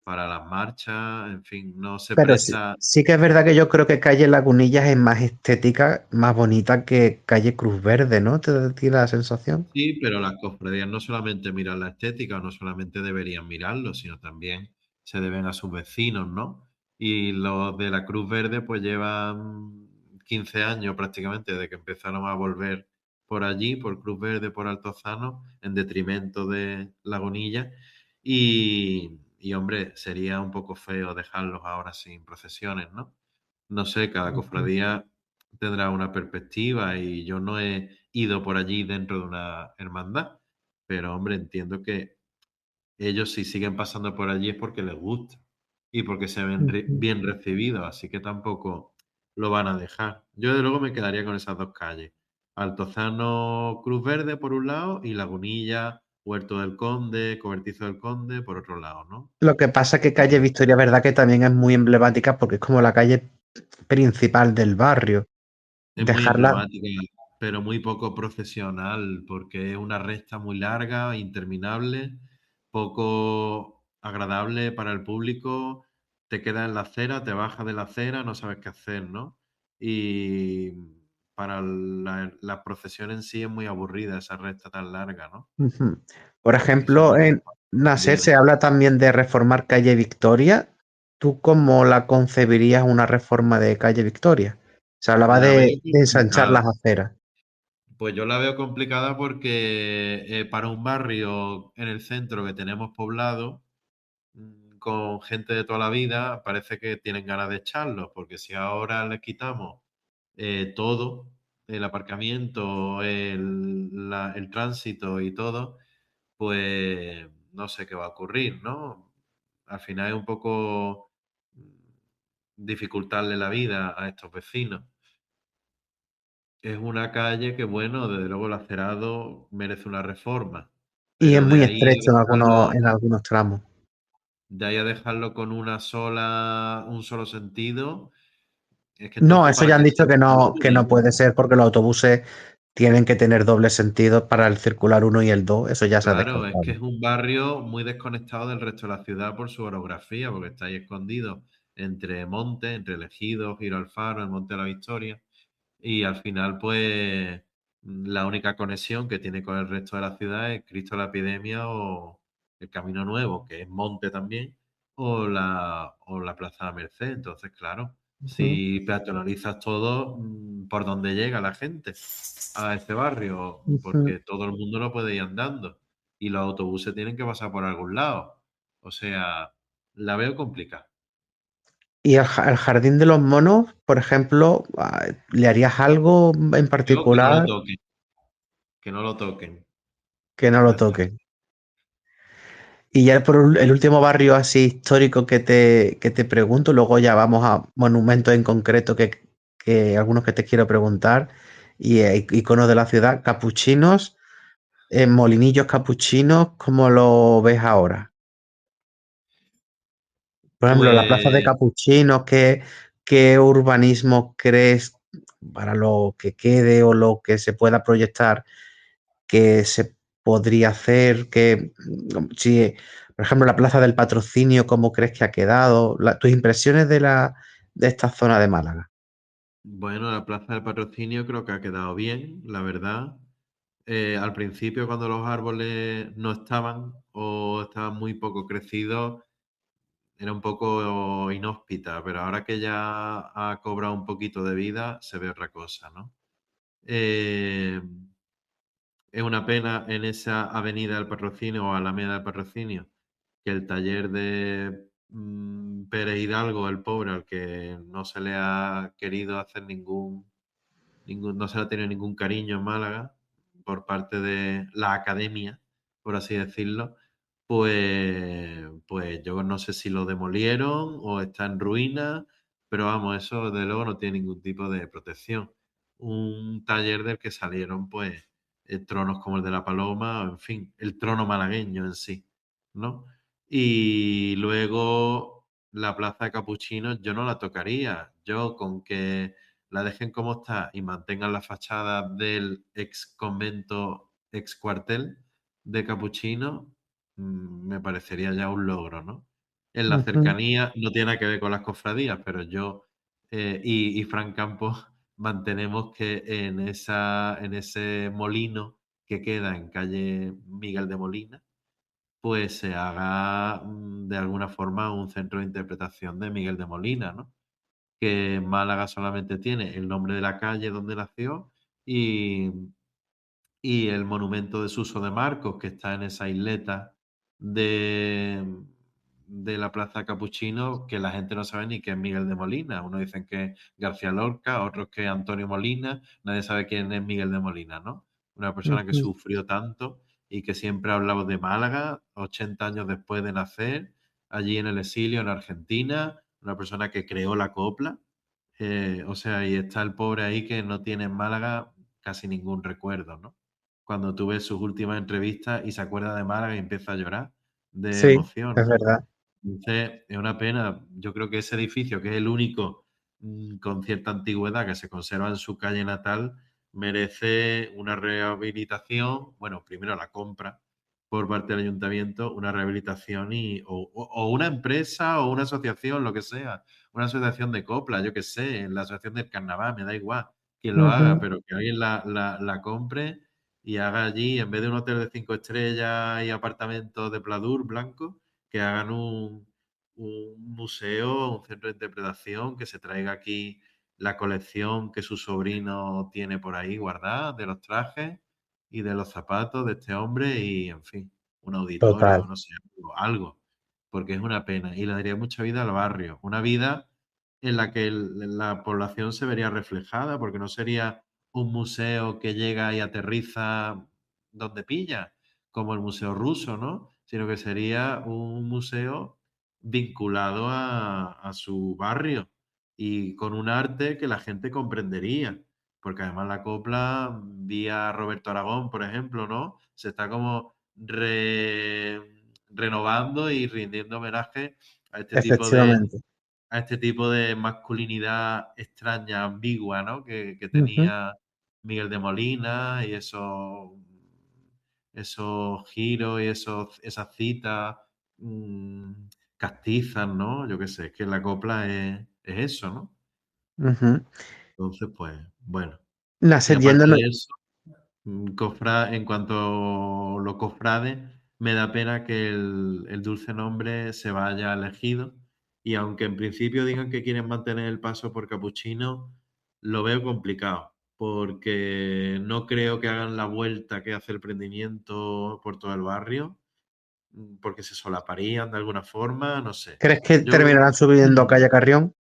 para las marchas, en fin, no se Pero sí, presta. sí que es verdad que yo creo que calle Lagunillas es más estética, más bonita que calle Cruz Verde, ¿no? ¿Te da a ti la sensación? Sí, pero las cofradías no solamente miran la estética, no solamente deberían mirarlo, sino también se deben a sus vecinos, ¿no? Y los de la Cruz Verde pues llevan 15 años prácticamente desde que empezaron a volver por allí, por Cruz Verde, por Altozano, en detrimento de Lagunilla. Y hombre, sería un poco feo dejarlos ahora sin procesiones, ¿no? No sé, cada Ujú, cofradía tendrá una perspectiva y yo no he ido por allí dentro de una hermandad, pero hombre, entiendo que ellos si siguen pasando por allí es porque les gusta y porque se ven ujú. bien recibidos, así que tampoco lo van a dejar. Yo de luego me quedaría con esas dos calles, Altozano Cruz Verde por un lado y Lagunilla, Huerto del Conde, Cobertizo del Conde por otro lado, ¿no? Lo que pasa es que calle Y Victoria, verdad que también es muy emblemática porque es como la calle principal del barrio. es muy Dejarla. emblemática, pero muy poco profesional, porque es una recta muy larga, interminable, poco agradable para el público. Te quedas en la acera, te bajas de la acera, no sabes qué hacer, ¿no? Y para la procesión en sí es muy aburrida esa recta tan larga, ¿no? Ujú. Por Eso ejemplo, no en Nacer se conviene. habla también de reformar calle Victoria. ¿Tú cómo la concebirías una reforma de calle Victoria? Se hablaba La veo de ensanchar complicada. las aceras. Pues yo la veo complicada porque para un barrio en el centro que tenemos poblado, con gente de toda la vida, parece que tienen ganas de echarlos, porque si ahora les quitamos todo, el aparcamiento, el tránsito y todo, pues no sé qué va a ocurrir, ¿no? Al final es un poco dificultarle la vida a estos vecinos. Es una calle que, bueno, desde luego el acerado merece una reforma, Y es pero muy estrecho en algunos tramos. de ahí a dejarlo con un solo sentido, es que No, entonces, eso ¿para ya han qué dicho sirve el que no automóvil? puede ser porque los autobuses tienen que tener doble sentido para el circular uno y el 2. Eso ya se ha Claro, es que descartado. es un barrio muy desconectado del resto de la ciudad por su orografía, porque está ahí escondido entre montes, entre el Ejido, Giro Alfaro, el Monte de la Victoria. Y al final, pues, la única conexión que tiene con el resto de la ciudad es Cristo la Epidemia o el Camino Nuevo, que es monte también, o la Plaza de la Merced. Entonces, claro, Ujú, si peatonalizas todo, ¿por dónde llega la gente a este barrio? ujú. Porque todo el mundo no puede ir andando y los autobuses tienen que pasar por algún lado. O sea, la veo complicada. ¿Y el jardín de los monos, por ejemplo, le harías algo en Yo que no lo particular toquen, que no lo toquen. que no lo Ya está. toque? Y ya el último barrio así histórico que te pregunto, luego ya vamos a monumentos en concreto que algunos que te quiero preguntar, y iconos de la ciudad, capuchinos, molinillos capuchinos, ¿cómo lo ves ahora? Por ejemplo, la plaza de Pues Capuchinos, ¿qué urbanismo crees para lo que quede o lo que se pueda proyectar que se podría hacer? Si, por ejemplo, la Plaza del Patrocinio, ¿cómo crees que ha quedado? Tus impresiones de esta zona de Málaga. bueno, la Plaza del Patrocinio creo que ha quedado bien, la verdad. Al principio, cuando los árboles no estaban o estaban muy poco crecidos, era un poco inhóspita, pero ahora que ya ha cobrado un poquito de vida, se ve otra cosa, ¿no? Eh, es una pena en esa avenida del Patrocinio o Alameda del Patrocinio que el taller de Pérez Hidalgo, el pobre, al que no se le ha querido hacer no se le ha tenido ningún cariño en Málaga por parte de la academia, por así decirlo, pues yo no sé si lo demolieron o está en ruina, pero vamos, eso de luego no tiene ningún tipo de protección. Un taller del que salieron pues tronos como el de la Paloma, en fin, el trono malagueño en sí, ¿no? Y luego la Plaza de Capuchinos yo no la tocaría. Yo con que la dejen como está y mantengan la fachada del ex convento, ex cuartel de Capuchino, me parecería ya un logro, ¿no? En la Ujú, cercanía no tiene nada que ver con las cofradías, pero yo y Fran Campos mantenemos que en ese molino que queda en calle Miguel de Molina, pues se haga de alguna forma un centro de interpretación de Miguel de Molina, ¿no? Que Málaga solamente tiene el nombre de la calle donde nació y, y el monumento de Suso de Marcos, que está en esa isleta de, de la Plaza Capuchino, que la gente no sabe ni que es Miguel de Molina. Unos dicen que es García Lorca, otros que es Antonio Molina, nadie sabe quién es Miguel de Molina, ¿no? Una persona que ujú. sufrió tanto y que siempre ha hablado de Málaga, 80 años después de nacer, allí en el exilio, en Argentina, una persona que creó la copla. O sea, y está el pobre ahí que no tiene en Málaga casi ningún recuerdo, ¿no? Cuando tú ves sus últimas entrevistas y se acuerda de Málaga y empieza a llorar de Sí, emoción, es ¿no? verdad. Entonces, es una pena. Yo creo que ese edificio, que es el único con cierta antigüedad que se conserva en su calle natal, merece una rehabilitación. Bueno, primero la compra por parte del ayuntamiento, una rehabilitación o una empresa o una asociación, lo que sea, una asociación de copla, yo qué sé, la asociación del carnaval, me da igual quien lo haga, Ujú. pero que alguien la compre y haga allí, en vez de un hotel de 5 estrellas y apartamentos de pladur blanco, que hagan un museo, un centro de interpretación, que se traiga aquí la colección que su sobrino tiene por ahí guardada de los trajes y de los zapatos de este hombre y, en fin, un auditorio, Total. no sé, algo, porque es una pena y le daría mucha vida al barrio, una vida en la que la población se vería reflejada, porque no sería un museo que llega y aterriza donde pilla, como el Museo Ruso, ¿no? Sino que sería un museo vinculado a su barrio y con un arte que la gente comprendería. Porque además la copla, vía Roberto Aragón, por ejemplo, ¿no? Se está como renovando y rindiendo homenaje a este tipo de Efectivamente. a este tipo de masculinidad extraña, ambigua, ¿no? Que Ujú, tenía Miguel de Molina y esos giros y esas citas mm, castizas, ¿no? Yo qué sé, es que la copla es eso, ¿no? ujú. Entonces, pues, bueno. Y Nasser, aparte yéndonos, de eso, en cuanto a los cofrades, me da pena que el dulce nombre se vaya elegido. Y aunque en principio digan que quieren mantener el paso por Capuchino, lo veo complicado, porque no creo que hagan la vuelta que hace el prendimiento por todo el barrio, porque se solaparían de alguna forma, no sé. ¿crees que Yo creo terminarán subiendo a que Calle Carrión?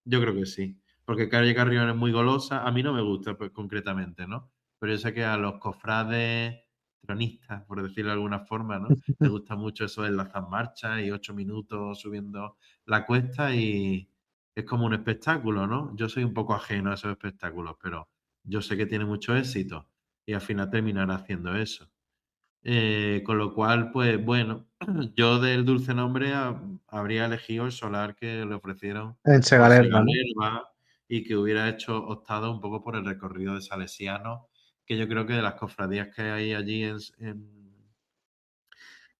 yo creo que sí, porque Calle Carrión es muy golosa. A mí no me gusta, pues, concretamente, ¿no? Pero yo sé que a los cofrades tronistas, por decirlo de alguna forma, ¿no? Les gusta mucho eso de enlazar marchas y 8 minutos subiendo la cuesta y es como un espectáculo, ¿no? Yo soy un poco ajeno a esos espectáculos, pero yo sé que tiene mucho éxito y al final terminará haciendo eso. Con lo cual, pues bueno, yo del dulce nombre habría elegido el solar que le ofrecieron En José Segalerra, ¿no? Galerba y que hubiera optado un poco por el recorrido de Salesiano, que yo creo que de las cofradías que hay allí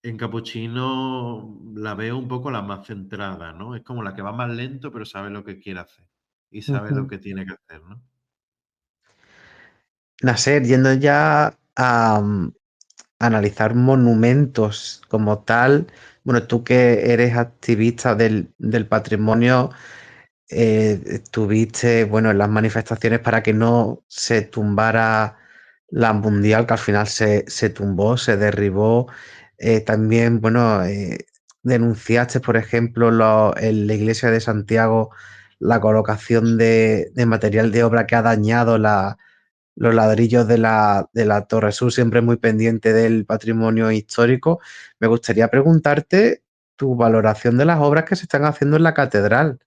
en Capuchino la veo un poco la más centrada, ¿no? Es como la que va más lento, pero sabe lo que quiere hacer y sabe lo Ujú. que tiene que hacer, ¿no? Nasser, yendo ya analizar monumentos como tal. Bueno, tú que eres activista del patrimonio, estuviste, bueno, en las manifestaciones para que no se tumbara la mundial, que al final se tumbó, se derribó. También, bueno, denunciaste, por ejemplo, en la iglesia de Santiago la colocación de material de obra que ha dañado los ladrillos de la Torre Sur, siempre muy pendiente del patrimonio histórico. Me gustaría preguntarte tu valoración de las obras que se están haciendo en la catedral,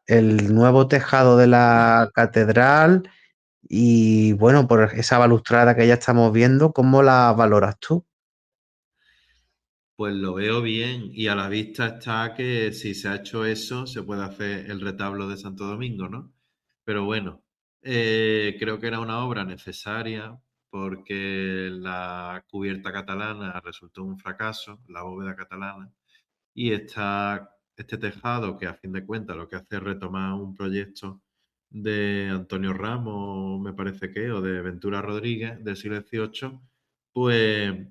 el nuevo tejado de la catedral y, bueno, por esa balustrada que ya estamos viendo, ¿cómo la valoras tú? Pues lo veo bien y a la vista está que si se ha hecho eso, se puede hacer el retablo de Santo Domingo, ¿no? Pero bueno, creo que era una obra necesaria porque la cubierta catalana resultó un fracaso, la bóveda catalana, y este tejado, que a fin de cuentas lo que hace es retomar un proyecto de Antonio Ramos, me parece que, o de Ventura Rodríguez, del siglo XVIII, pues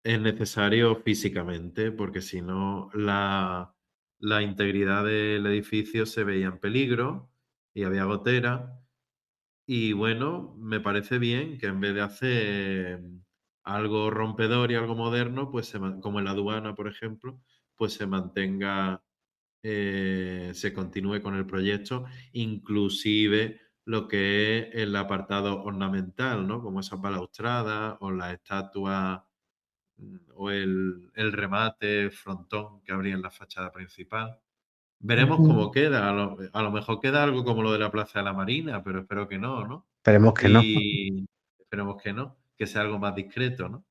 es necesario físicamente, porque si no, la integridad del edificio se veía en peligro y había gotera. Y bueno, me parece bien que en vez de hacer algo rompedor y algo moderno, pues como en la aduana, por ejemplo, pues se mantenga, se continúe con el proyecto, inclusive lo que es el apartado ornamental, ¿no? Como esas balaustradas o las estatuas o el remate frontón que habría en la fachada principal. Veremos Ujú. cómo queda. A lo mejor queda algo como lo de la Plaza de la Marina, pero espero que no, ¿no? Esperemos que no. Y esperemos que no, que sea algo más discreto, ¿no?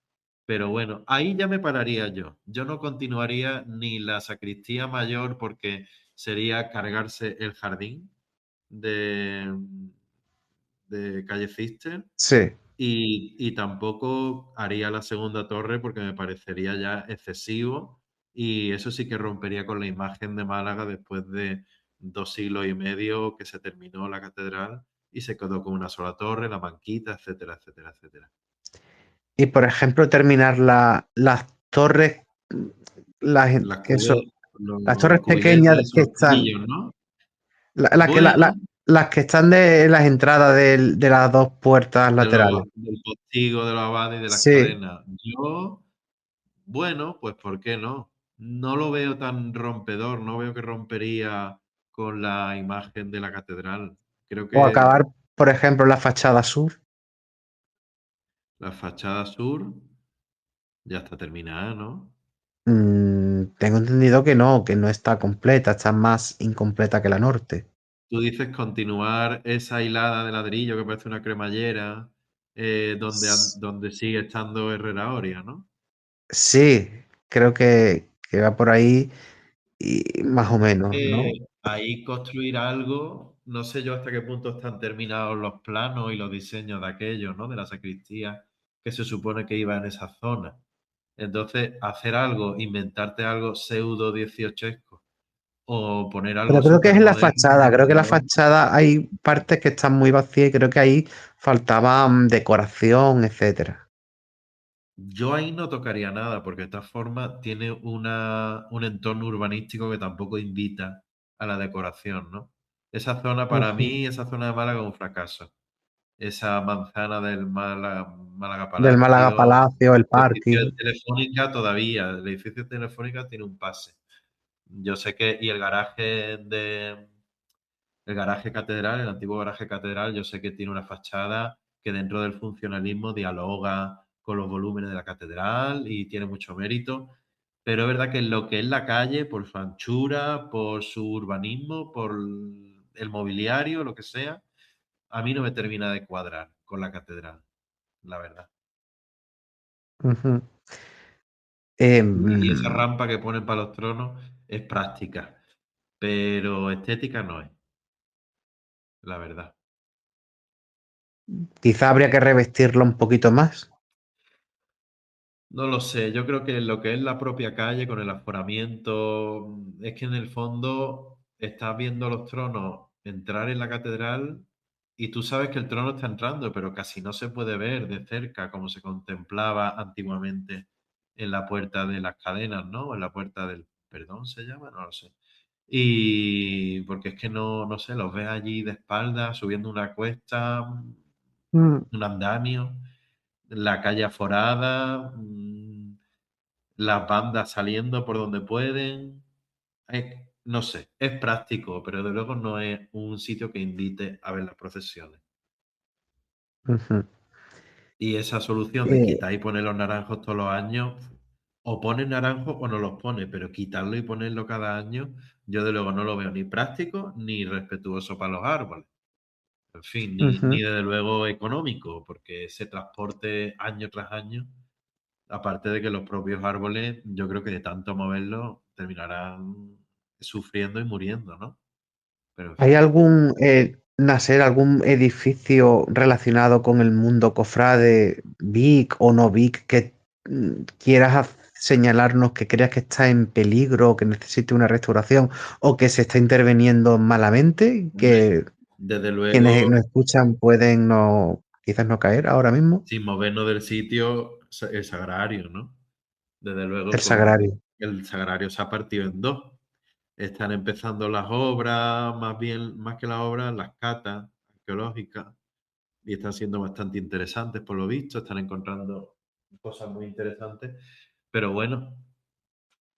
Pero bueno, ahí ya me pararía yo. Yo no continuaría ni la sacristía mayor porque sería cargarse el jardín de, de Calle Cister Sí. y tampoco haría la segunda torre porque me parecería ya excesivo y eso sí que rompería con la imagen de Málaga después de 2 siglos y medio que se terminó la catedral y se quedó con una sola torre, la Manquita, etcétera, etcétera, etcétera. Y por ejemplo, terminar las torres, Las que son las torres los pequeñas cubiletes, que esos, los están, cubillos, ¿no? la que, Bueno, las que están de las entradas de las dos puertas laterales. del postigo, de los abades y de las Sí, cadenas. Yo Bueno, pues ¿por qué no? No lo veo tan rompedor, no veo que rompería con la imagen de la catedral. Creo o que acabar, por ejemplo, la fachada sur. la fachada sur ya está terminada, ¿no? Tengo entendido que no está completa, está más incompleta que la norte. Tú dices continuar esa hilada de ladrillo que parece una cremallera, S- donde sigue estando Herrera Oria, ¿no? Sí, creo que va por ahí y más o menos, ¿no? Ahí construir algo, no sé yo hasta qué punto están terminados los planos y los diseños de aquello, ¿no? De la sacristía que se supone que iba en esa zona. Entonces, hacer algo, inventarte algo pseudo dieciochesco o poner Pero algo creo que es súper en la moderno, fachada, creo que en la rompedor. fachada hay partes que están muy vacías y creo que ahí faltaba decoración, etcétera. Yo ahí no tocaría nada, porque de todas formas tiene un entorno urbanístico que tampoco invita a la decoración, ¿no? Esa zona, para Ujú. mí, esa zona de Málaga es un fracaso. Esa manzana del Málaga Del Málaga Palacio, Palacio, el el edificio de parking. Telefónica todavía, el edificio de Telefónica tiene un pase. Yo sé que, y el garaje catedral, el antiguo garaje catedral, yo sé que tiene una fachada que dentro del funcionalismo dialoga con los volúmenes de la catedral y tiene mucho mérito. Pero es verdad que en lo que es la calle, por su anchura, por su urbanismo, por el mobiliario, lo que sea, a mí no me termina de cuadrar con la catedral, la verdad. Ujú. Y esa Em, rampa que ponen para los tronos es práctica, pero estética no es, la verdad. Quizá habría que revestirlo un poquito más. No lo sé, yo creo que lo que es la propia calle con el aforamiento, es que en el fondo estás viendo los tronos entrar en la catedral y tú sabes que el trono está entrando, pero casi no se puede ver de cerca como se contemplaba antiguamente en la puerta de las cadenas, ¿no? En la puerta del perdón se llama, no lo sé. Y porque es que no sé, los ves allí de espaldas, subiendo una cuesta, Mm, un andamio, la calle aforada, las bandas saliendo por donde pueden. No sé, es práctico, pero de luego no es un sitio que invite a ver las procesiones. ujú. Y esa solución de Eh, quitar y poner los naranjos todos los años, o pones naranjos o no los pones, pero quitarlo y ponerlo cada año, yo de luego no lo veo ni práctico ni respetuoso para los árboles. En fin, ni ujú. desde luego económico, porque ese transporte año tras año, aparte de que los propios árboles, yo creo que de tanto moverlos terminarán sufriendo y muriendo, ¿no? Pero en ¿Hay fin. algún, Nacer, algún edificio relacionado con el mundo cofrade, Vic o no Vic, que quieras señalarnos que creas que está en peligro, que necesite una restauración o que se está interviniendo malamente, Hombre, que desde quienes luego, nos escuchan pueden no, quizás no caer ahora mismo? sin movernos del sitio, el sagrario, ¿no? Desde luego, El Sagrario. el sagrario se ha partido en dos. Están empezando las obras, más bien, más que las obras, las catas arqueológicas, y están siendo bastante interesantes por lo visto, están encontrando cosas muy interesantes, pero bueno,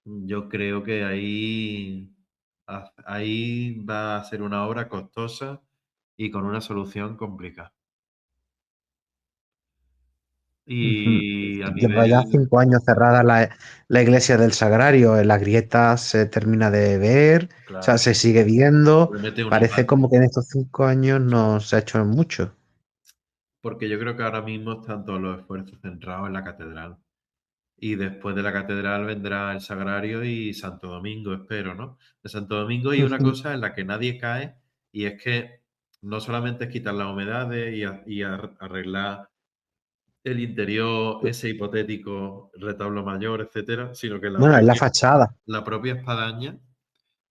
yo creo que ahí va a ser una obra costosa y con una solución complicada. Ujú. Y a Lleva ya nivel 5 años cerrada la iglesia del Sagrario, la grieta se termina de ver, o sea, claro, se sigue viendo. le mete una Parece imagen. como que en estos 5 años no se ha hecho mucho. Porque yo creo que ahora mismo están todos los esfuerzos centrados en la catedral. Y después de la catedral vendrá el Sagrario y Santo Domingo, espero, ¿no? De Santo Domingo hay una Ujú. cosa en la que nadie cae y es que no solamente es quitar las humedades arreglar el interior, ese hipotético retablo mayor, etcétera, sino que Bueno, es la fachada. la propia espadaña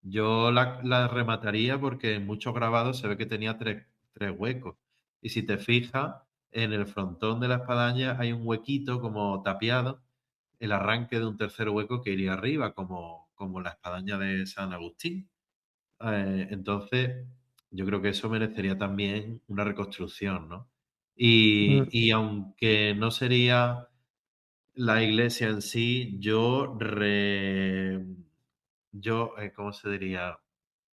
yo la remataría porque en muchos grabados se ve que tenía tres huecos. Y si te fijas, en el frontón de la espadaña hay un huequito como tapiado, el arranque de un tercer hueco que iría arriba, como la espadaña de San Agustín. Entonces, yo creo que eso merecería también una reconstrucción, ¿no? Mm, Y aunque no sería la iglesia en sí, ¿cómo se diría?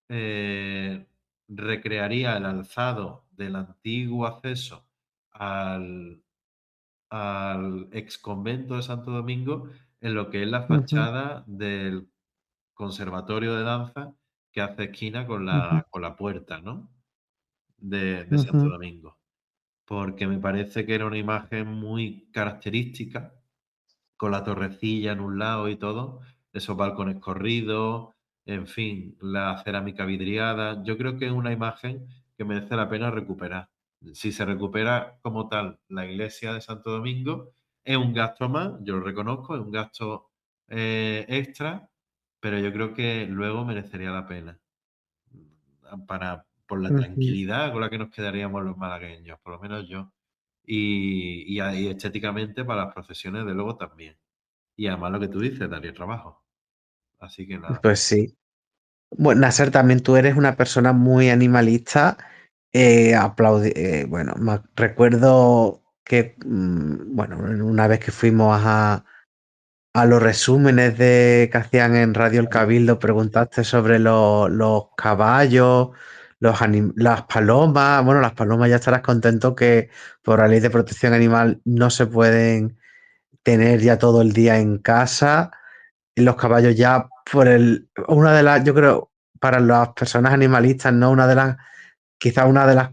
eh, recrearía el alzado del antiguo acceso al, al ex convento de Santo Domingo en lo que es la ujú, fachada del conservatorio de danza que hace esquina con ujú, con la puerta, ¿no? De Santo ujú, Domingo. Porque me parece que era una imagen muy característica con la torrecilla en un lado y todo, esos balcones corridos, en fin, la cerámica vidriada. Yo creo que es una imagen que merece la pena recuperar. Si se recupera como tal la iglesia de Santo Domingo, es un gasto más, yo lo reconozco, es un gasto extra, pero yo creo que luego merecería la pena. Por la ujú. tranquilidad con la que nos quedaríamos los malagueños, por lo menos yo. Y estéticamente para las procesiones, de luego, también. Y además lo que tú dices, daría trabajo. Así que nada. Pues sí. Bueno, Nasser, también tú eres una persona muy animalista. Bueno, recuerdo que, bueno, una vez que fuimos a los resúmenes que hacían en Radio El Cabildo, preguntaste sobre los caballos, las palomas. Bueno, las palomas ya estarás contento que por la ley de protección animal no se pueden tener ya todo el día en casa. Y los caballos ya una de las, yo creo, para las personas animalistas, ¿no? Quizá una de las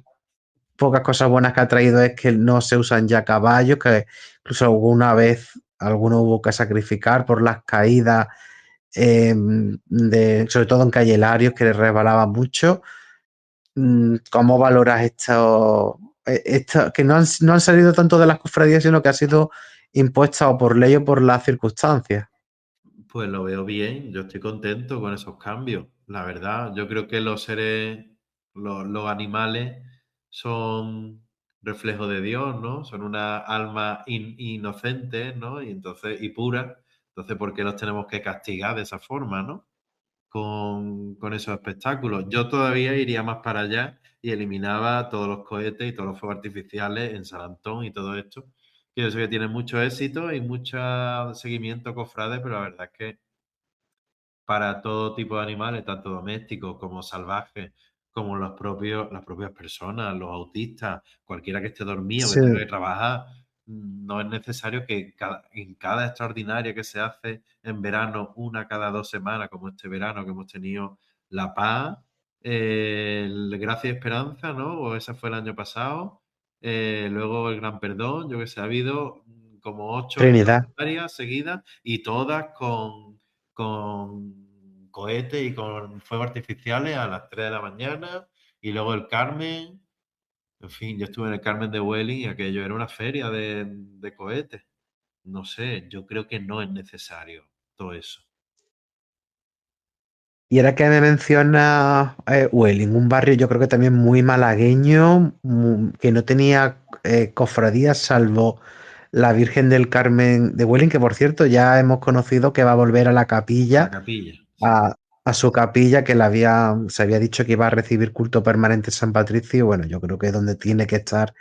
pocas cosas buenas que ha traído es que no se usan ya caballos, que incluso alguna vez alguno hubo que sacrificar por las caídas, sobre todo en Calle Larios, que resbalaba mucho. ¿Cómo valoras que no han salido tanto de las cofradías, sino que ha sido impuesta o por ley o por las circunstancias? Pues lo veo bien, yo estoy contento con esos cambios. La verdad, yo creo que los animales son reflejo de Dios, ¿no? Son una alma inocente, ¿no? Y entonces, y pura. Entonces, ¿por qué los tenemos que castigar de esa forma, ¿no? Con esos espectáculos. Yo todavía iría más para allá y eliminaba todos los cohetes y todos los fuegos artificiales en San Antón y todo esto. Que yo sé que tiene mucho éxito y mucho seguimiento cofrade, pero la verdad es que para todo tipo de animales, tanto domésticos como salvajes, como las propias personas, los autistas, cualquiera que esté dormido, que Sí, tenga que trabajar. No es necesario que en cada extraordinaria que se hace en verano, una cada 2 semanas, como este verano que hemos tenido La Paz, el Gracia y Esperanza, ¿no? O ese fue el año pasado. Luego el Gran Perdón, yo que sé, ha habido como 8 Trinidad. extraordinarias seguidas y todas con cohetes y con fuegos artificiales a las 3 de la mañana, y luego el Carmen. En fin, yo estuve en el Carmen de Welling y aquello era una feria de cohetes. No sé, yo creo que no es necesario todo eso. Y ahora que me menciona Huelin, un barrio yo creo que también muy malagueño, que no tenía cofradías salvo la Virgen del Carmen de Huelin, que por cierto ya hemos conocido que va a volver a la A la capilla, capilla, sí. a, a su capilla, que se había dicho que iba a recibir culto permanente en San Patricio. Bueno, yo creo que donde tiene que estar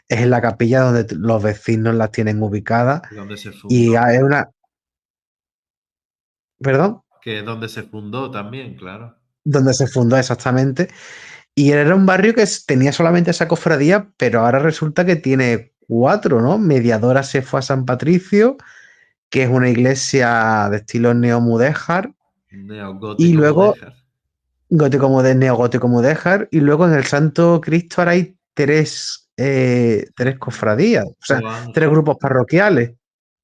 es en la capilla donde los vecinos las tienen ubicadas. Y donde se fundó, Y es una, perdón, que es donde se fundó también, claro. donde se fundó exactamente. Y era un barrio que tenía solamente esa cofradía, pero ahora resulta que tiene cuatro, ¿no? Mediadora se fue a San Patricio, que es una iglesia de estilo neomudéjar, y Neogótico luego mudéjar. neogótico mudéjar, y luego en el Santo Cristo ahora hay tres cofradías, o sea, Santo tres Ángel. grupos parroquiales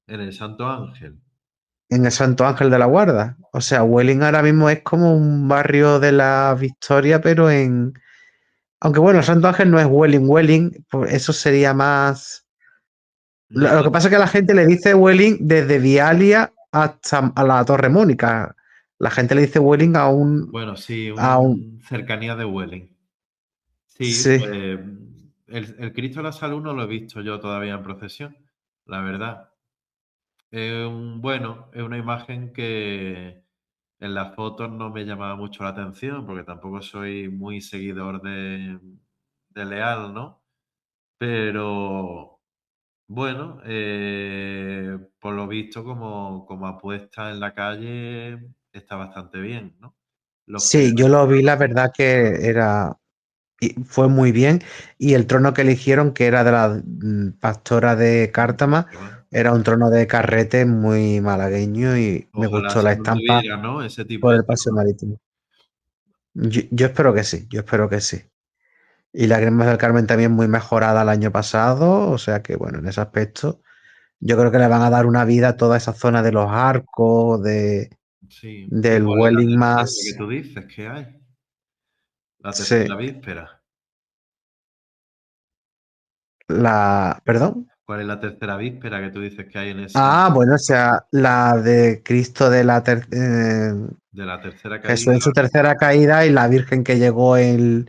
En el Santo Ángel. en el Santo Ángel de la Guarda. O sea, Welling ahora mismo es como un barrio de la Victoria, pero en... Aunque bueno, el Santo Ángel no es Welling, Welling, pues eso sería más... Lo que pasa es que a la gente le dice Welling desde Vialia hasta a la Torre Mónica. La gente le dice Welling Bueno, sí, a un, un cercanía de Welling. Sí, sí, pues el Cristo de la Salud no lo he visto yo todavía en procesión, la verdad. Bueno, es una imagen que en las fotos no me llamaba mucho la atención, porque tampoco soy muy seguidor de Leal, ¿no? Pero bueno, por lo visto, como apuesta en la calle, está bastante bien, ¿no? Los que sí, yo lo vi, la verdad que era, fue muy bien. Y el trono que eligieron, que era de la pastora de Cártama, era un trono de carrete muy malagueño y me ojalá gustó la se estampa mantuviera, ¿no? Ese tipo por de el paseo trono. marítimo. Yo espero que sí, yo espero que sí. Y la Cremas del Carmen también muy mejorada el año pasado, o sea que bueno, en ese aspecto yo creo que le van a dar una vida a toda esa zona de los arcos, Sí. ¿Y del cuál es la Welling tercera que más... tú dices que hay? La tercera Sí, víspera. Perdón. ¿Cuál es la tercera víspera que tú dices que hay en ese Ah, bueno, o sea, la de Cristo de la tercera Jesús caída? en su tercera caída y la Virgen que llegó el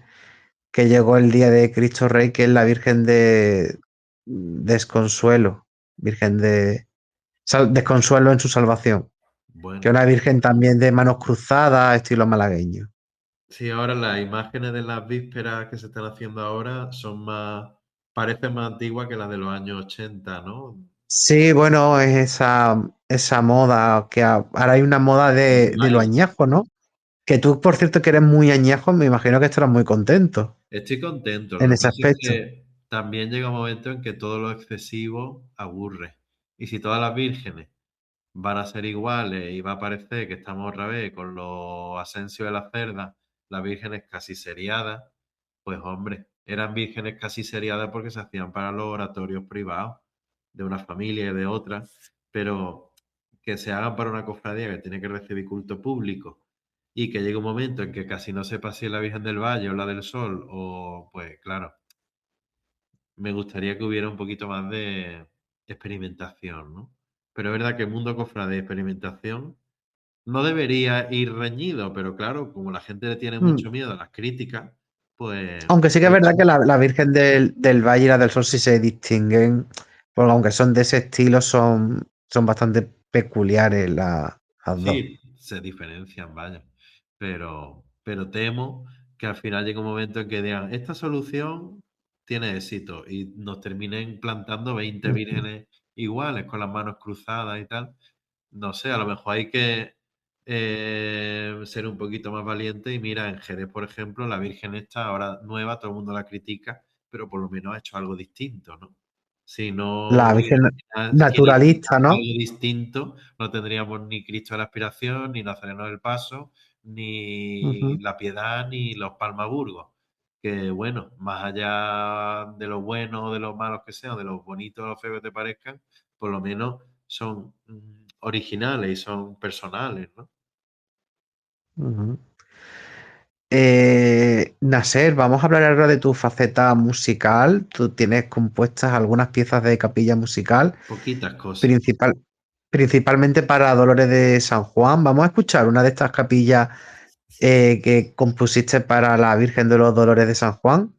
día de Cristo Rey, que es la Virgen de Desconsuelo, Virgen de Desconsuelo en su salvación, que es Bueno, una Virgen también de manos cruzadas, estilo malagueño. sí, ahora las imágenes de las vísperas que se están haciendo ahora parecen más antiguas que las de los años 80, ¿no? Sí, bueno, es esa moda, ahora hay una moda Muy de lo light. añejo, ¿no? Que tú, por cierto, que eres muy añejo, me imagino que estarás muy contento Estoy contento. Lo en que ese pasa es aspecto. que también llega un momento en que todo lo excesivo aburre. Y si todas las vírgenes van a ser iguales y va a parecer que estamos otra vez con los Asensios de la Cerda, las vírgenes casi seriadas, pues hombre, eran vírgenes casi seriadas porque se hacían para los oratorios privados de una familia y de otra, pero que se hagan para una cofradía que tiene que recibir culto público y que llegue un momento en que casi no sepa si es la Virgen del Valle o la del Sol, o pues claro, me gustaría que hubiera un poquito más de experimentación, ¿no? Pero es verdad que el mundo cofrade de experimentación no debería ir reñido, pero claro, como la gente le tiene Mm, mucho miedo a las críticas, pues Aunque sí que es he verdad hecho. que la Virgen del Valle y la del Sol sí se distinguen, porque aunque son de ese estilo, son bastante peculiares las dos. Sí, se diferencian, vaya. Pero temo que al final llegue un momento en que digan, esta solución tiene éxito y nos terminen plantando 20 Ujú. vírgenes iguales con las manos cruzadas y tal. No sé, a lo mejor hay que ser un poquito más valiente y mira, en Jerez, por ejemplo, la Virgen esta ahora nueva, todo el mundo la critica, pero por lo menos ha hecho algo distinto, ¿no? Si no La hubiera Virgen quien hiciera naturalista, algo ¿no? distinto, no tendríamos ni Cristo de la Aspiración, ni Nazareno del Paso, ni Ujú, La Piedad, ni los Palmaburgos. Que bueno, más allá de lo bueno o de lo malos que sean, de lo bonitos o lo feos que te parezcan, por lo menos son originales y son personales, ¿no? ujú. Nasser, vamos a hablar ahora de tu faceta musical. Tú tienes compuestas algunas piezas de capilla musical, Poquitas cosas. principal, principalmente para Dolores de San Juan. Vamos a escuchar una de estas capillas que compusiste para la Virgen de los Dolores de San Juan.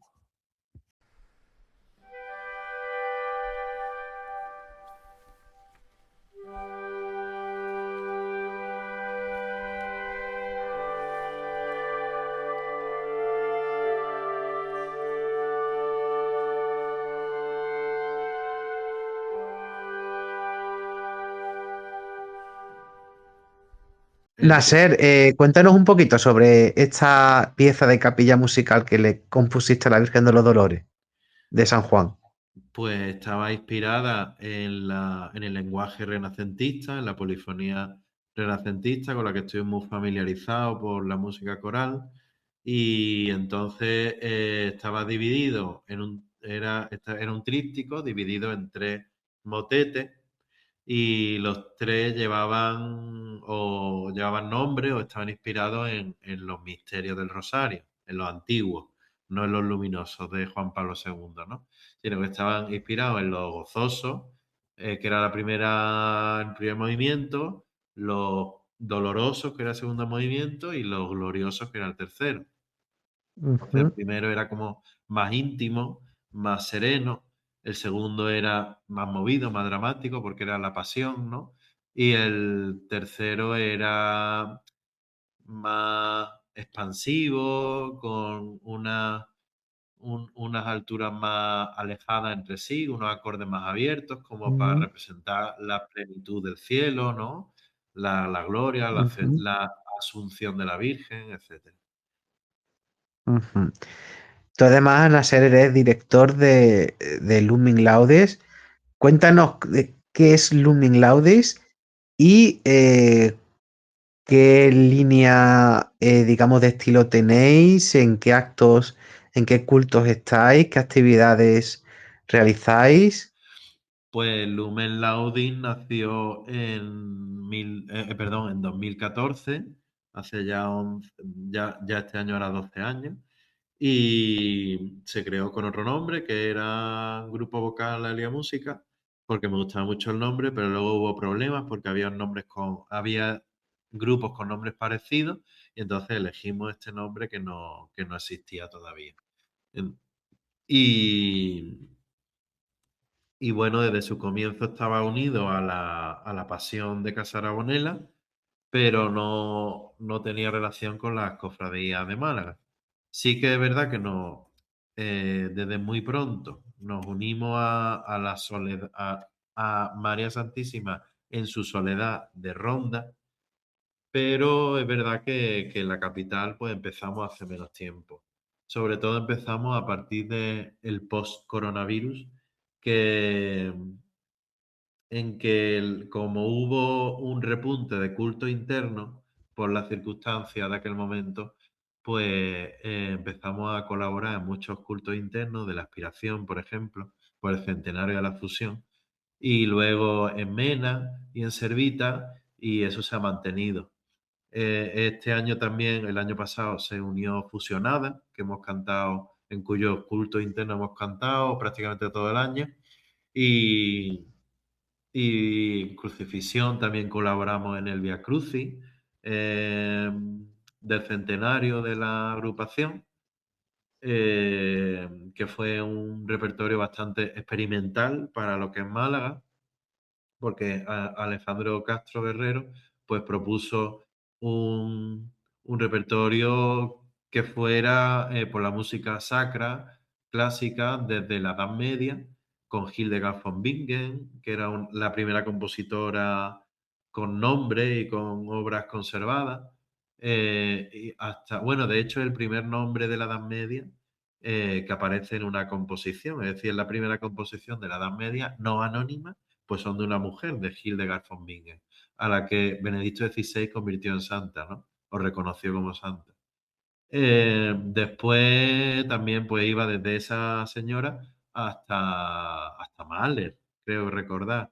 El que Nasser, cuéntanos un poquito sobre esta pieza de capilla musical que le compusiste a la Virgen de los Dolores de San Juan. Pues estaba inspirada en el lenguaje renacentista, en la polifonía renacentista, con la que estoy muy familiarizado por la música coral. Y entonces estaba dividido era un tríptico dividido en tres motetes y los tres llevaban nombre o estaban inspirados en los misterios del Rosario, en los antiguos, no en los luminosos de Juan Pablo II, ¿no? Sino que estaban inspirados en los gozosos, que era el primer movimiento, los dolorosos, que era el segundo movimiento, y los gloriosos, que era el tercero. Entonces, el Ujú, primero era como más íntimo, más sereno, el segundo era más movido, más dramático, porque era la pasión, ¿no? Y el tercero era más expansivo, con unas alturas más alejadas entre sí, unos acordes más abiertos, como para ujú, representar la plenitud del cielo, ¿no? La gloria, ujú, la asunción de la Virgen, etcétera. ujú. Tú además, Nasser, eres director de Looming Laudes. Cuéntanos qué es Looming Laudes y qué línea, digamos, de estilo tenéis, en qué actos, en qué cultos estáis, qué actividades realizáis. Pues Lumen Lauding nació en 2014, hace ya este año hará 12 años, y se creó con otro nombre que era Grupo Vocal Alia Música, porque me gustaba mucho el nombre, pero luego hubo problemas porque había grupos con nombres parecidos, y entonces elegimos este nombre que no existía todavía. En- Y, y bueno, desde su comienzo estaba unido a la pasión de Casa Aragonela, pero no tenía relación con las cofradías de Málaga. Sí que es verdad que desde muy pronto nos unimos a la soledad, a María Santísima en su soledad de Ronda, pero es verdad que en la capital pues empezamos hace menos tiempo. Sobre todo empezamos a partir del post-coronavirus, que en que como hubo un repunte de culto interno por las circunstancias de aquel momento, pues empezamos a colaborar en muchos cultos internos de la aspiración, por ejemplo, por el centenario de la fusión, y luego en Mena y en Servita, y eso se ha mantenido. Este año también, el año pasado, se unió Fusionada, que hemos cantado, en cuyos cultos internos hemos cantado prácticamente todo el año, y, y Crucifixión también colaboramos en el Via Crucis, del centenario de la agrupación. que fue un repertorio bastante experimental para lo que es Málaga, porque Alejandro Castro Guerrero pues propuso un repertorio que fuera por la música sacra, clásica, desde la Edad Media, con Hildegard von Bingen, que era la primera compositora con nombre y con obras conservadas, y hasta, bueno, de hecho el primer nombre de la Edad Media que aparece en una composición, es decir, la primera composición de la Edad Media no anónima, pues son de una mujer, de Hildegard von Bingen, a la que Benedicto XVI convirtió en santa, ¿no? O reconoció como santa. Después también pues iba desde esa señora hasta Mahler, creo recordar,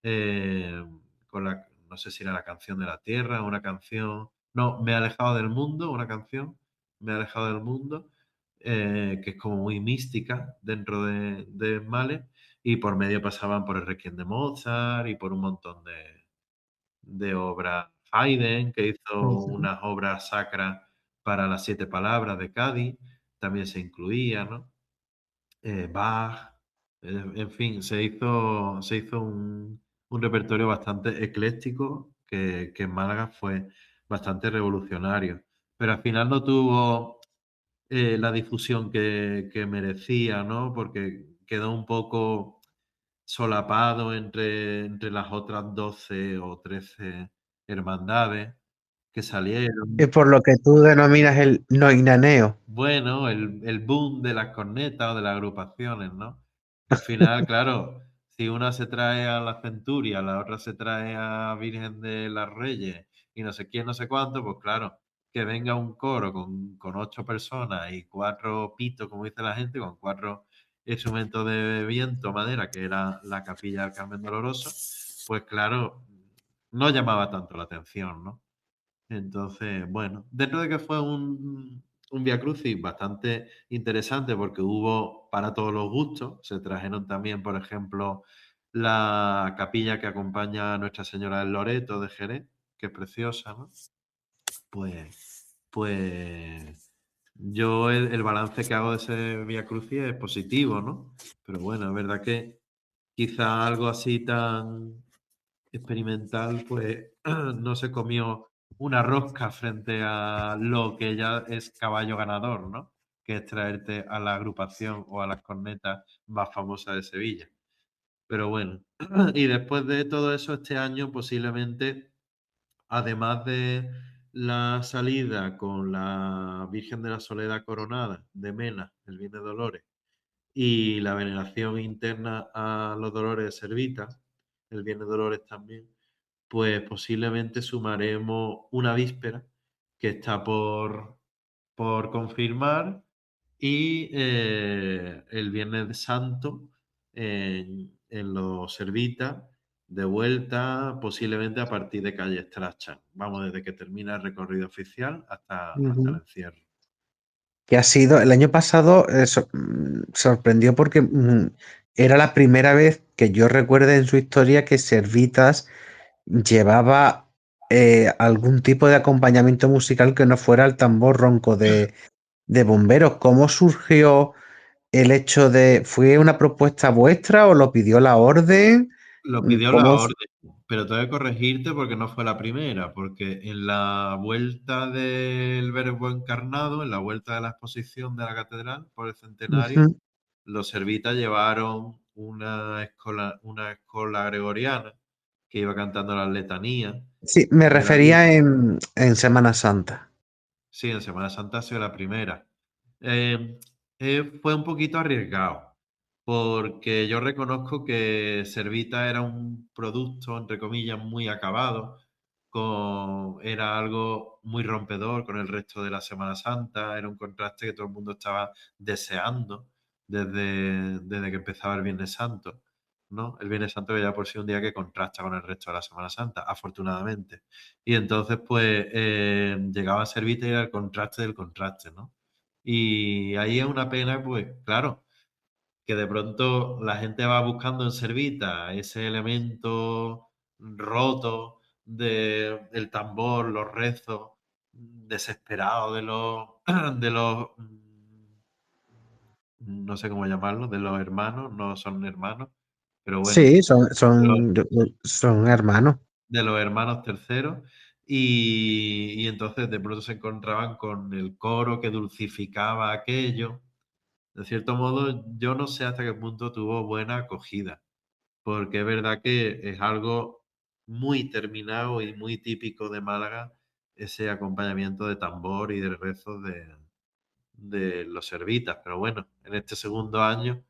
eh, con la, no sé si era la canción de la Tierra, una canción, no, Me he alejado del mundo, una canción, Me he alejado del mundo, que es como muy mística dentro de Mahler, y por medio pasaban por el Requiem de Mozart y por un montón de obras. Haydn, que hizo Ujú. unas obras sacras para las siete palabras de Cádiz, también se incluía, ¿no? Bach, en fin, se hizo un repertorio bastante ecléctico que en Málaga fue bastante revolucionario. Pero al final no tuvo la difusión que merecía, ¿no? Porque quedó un poco solapado entre las otras 12 o 13 hermandades que salieron. Es por lo que tú denominas el noinaneo. Bueno, el boom de las cornetas o de las agrupaciones, ¿no? Que al final, claro, si una se trae a la Centuria, la otra se trae a Virgen de las Reyes y no sé quién, no sé cuánto, pues claro, que venga un coro con 8 personas y 4 pitos, como dice la gente, con 4 instrumentos de viento, madera, que era la capilla del Carmen Doloroso, pues claro, no llamaba tanto la atención, ¿no? Entonces, bueno, dentro de que fue un Vía bastante interesante porque hubo para todos los gustos, se trajeron también, por ejemplo, la capilla que acompaña a Nuestra Señora del Loreto de Jerez, que es preciosa, ¿no? Pues yo el balance que hago de ese Vía Crucis es positivo, ¿no? Pero bueno, es verdad que quizá algo así tan experimental, pues no se comió una rosca frente a lo que ya es caballo ganador, ¿no? Que es traerte a la agrupación o a las cornetas más famosas de Sevilla. Pero bueno, y después de todo eso, este año posiblemente, además de la salida con la Virgen de la Soledad Coronada de Mena, el Viernes de Dolores, y la veneración interna a los Dolores de Servita, el Viernes de Dolores también, pues posiblemente sumaremos una víspera que está por confirmar y el Viernes Santo en los Servitas, de vuelta posiblemente a partir de calle Strachan. Vamos, desde que termina el recorrido oficial hasta el Ujú. encierro. Que ha sido, el año pasado sorprendió porque era la primera vez que yo recuerde en su historia que Servitas llevaba algún tipo de acompañamiento musical que no fuera el tambor ronco de bomberos. ¿Cómo surgió el hecho de, fue una propuesta vuestra o lo pidió la orden? Lo pidió la ¿Cómo? orden, pero tengo que corregirte porque no fue la primera, porque en la vuelta del Verbo Encarnado, en la vuelta de la exposición de la catedral por el centenario, Ujú. los servitas llevaron una escola gregoriana que iba cantando las letanías Sí, me de la refería Virgen. en Semana Santa. Sí, en Semana Santa ha sido la primera. Eh, fue un poquito arriesgado, porque yo reconozco que Servita era un producto, entre comillas, muy acabado, era algo muy rompedor con el resto de la Semana Santa, era un contraste que todo el mundo estaba deseando desde que empezaba el Viernes Santo, ¿no? El Viernes Santo ya por sí un día que contrasta con el resto de la Semana Santa, afortunadamente. Y entonces, pues, llegaba a Servita y era el contraste del contraste, ¿no? Y ahí es una pena, pues, claro, que de pronto la gente va buscando en Servita ese elemento roto del tambor, los rezos desesperados de los, de los no sé cómo llamarlo, de los hermanos, no son hermanos, pero bueno, Sí, de los, son hermanos. de los hermanos terceros, y entonces de pronto se encontraban con el coro que dulcificaba aquello. De cierto modo, yo no sé hasta qué punto tuvo buena acogida, porque es verdad que es algo muy terminado y muy típico de Málaga, ese acompañamiento de tambor y de rezos de los servitas. Pero bueno, en este segundo año,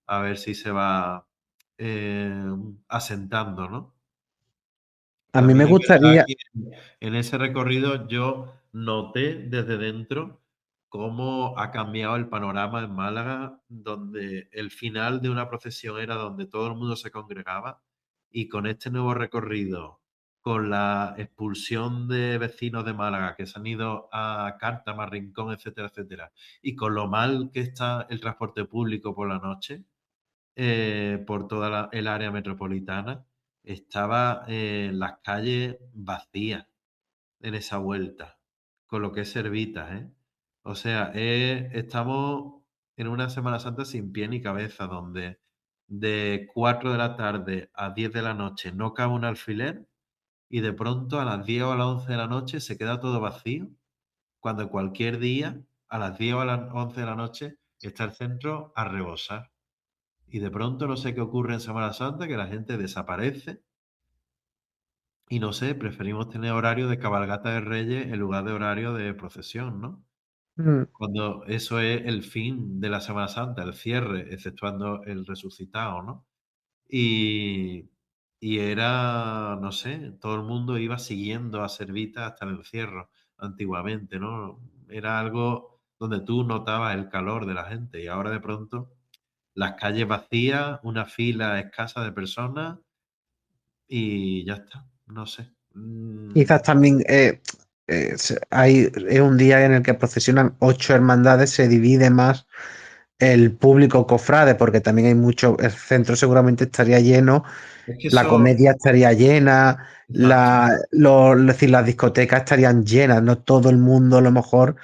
a ver si se va eh, asentando, ¿no? A mí me También es verdad gustaría, que en ese recorrido yo noté desde dentro cómo ha cambiado el panorama en Málaga, donde el final de una procesión era donde todo el mundo se congregaba, y con este nuevo recorrido, con la expulsión de vecinos de Málaga que se han ido a Cártama, Rincón, etcétera, etcétera, y con lo mal que está el transporte público por la noche, por toda el área metropolitana, estaba las calles vacías en esa vuelta, con lo que es Servitas, ¿eh? O sea, estamos en una Semana Santa sin pie ni cabeza, donde de 4 de la tarde a 10 de la noche no cabe un alfiler, y de pronto a las 10 o a las 11 de la noche se queda todo vacío, cuando cualquier día a las 10 o a las 11 de la noche está el centro a rebosar. Y de pronto no sé qué ocurre en Semana Santa, que la gente desaparece y no sé, preferimos tener horario de cabalgata de Reyes en lugar de horario de procesión, ¿no? mm, Cuando eso es el fin de la Semana Santa, el cierre, exceptuando el resucitado, ¿no? Y, y era, no sé, todo el mundo iba siguiendo a Servita hasta el encierro antiguamente, ¿no? Era algo donde tú notabas el calor de la gente, y ahora de pronto las calles vacías, una fila escasa de personas y ya está, no sé. quizás también es un día en el que procesionan 8 hermandades, se divide más el público cofrade, porque también hay mucho, el centro seguramente estaría lleno, Es que la eso, comedia estaría llena, exacto. es decir, las discotecas estarían llenas, no todo el mundo a lo mejor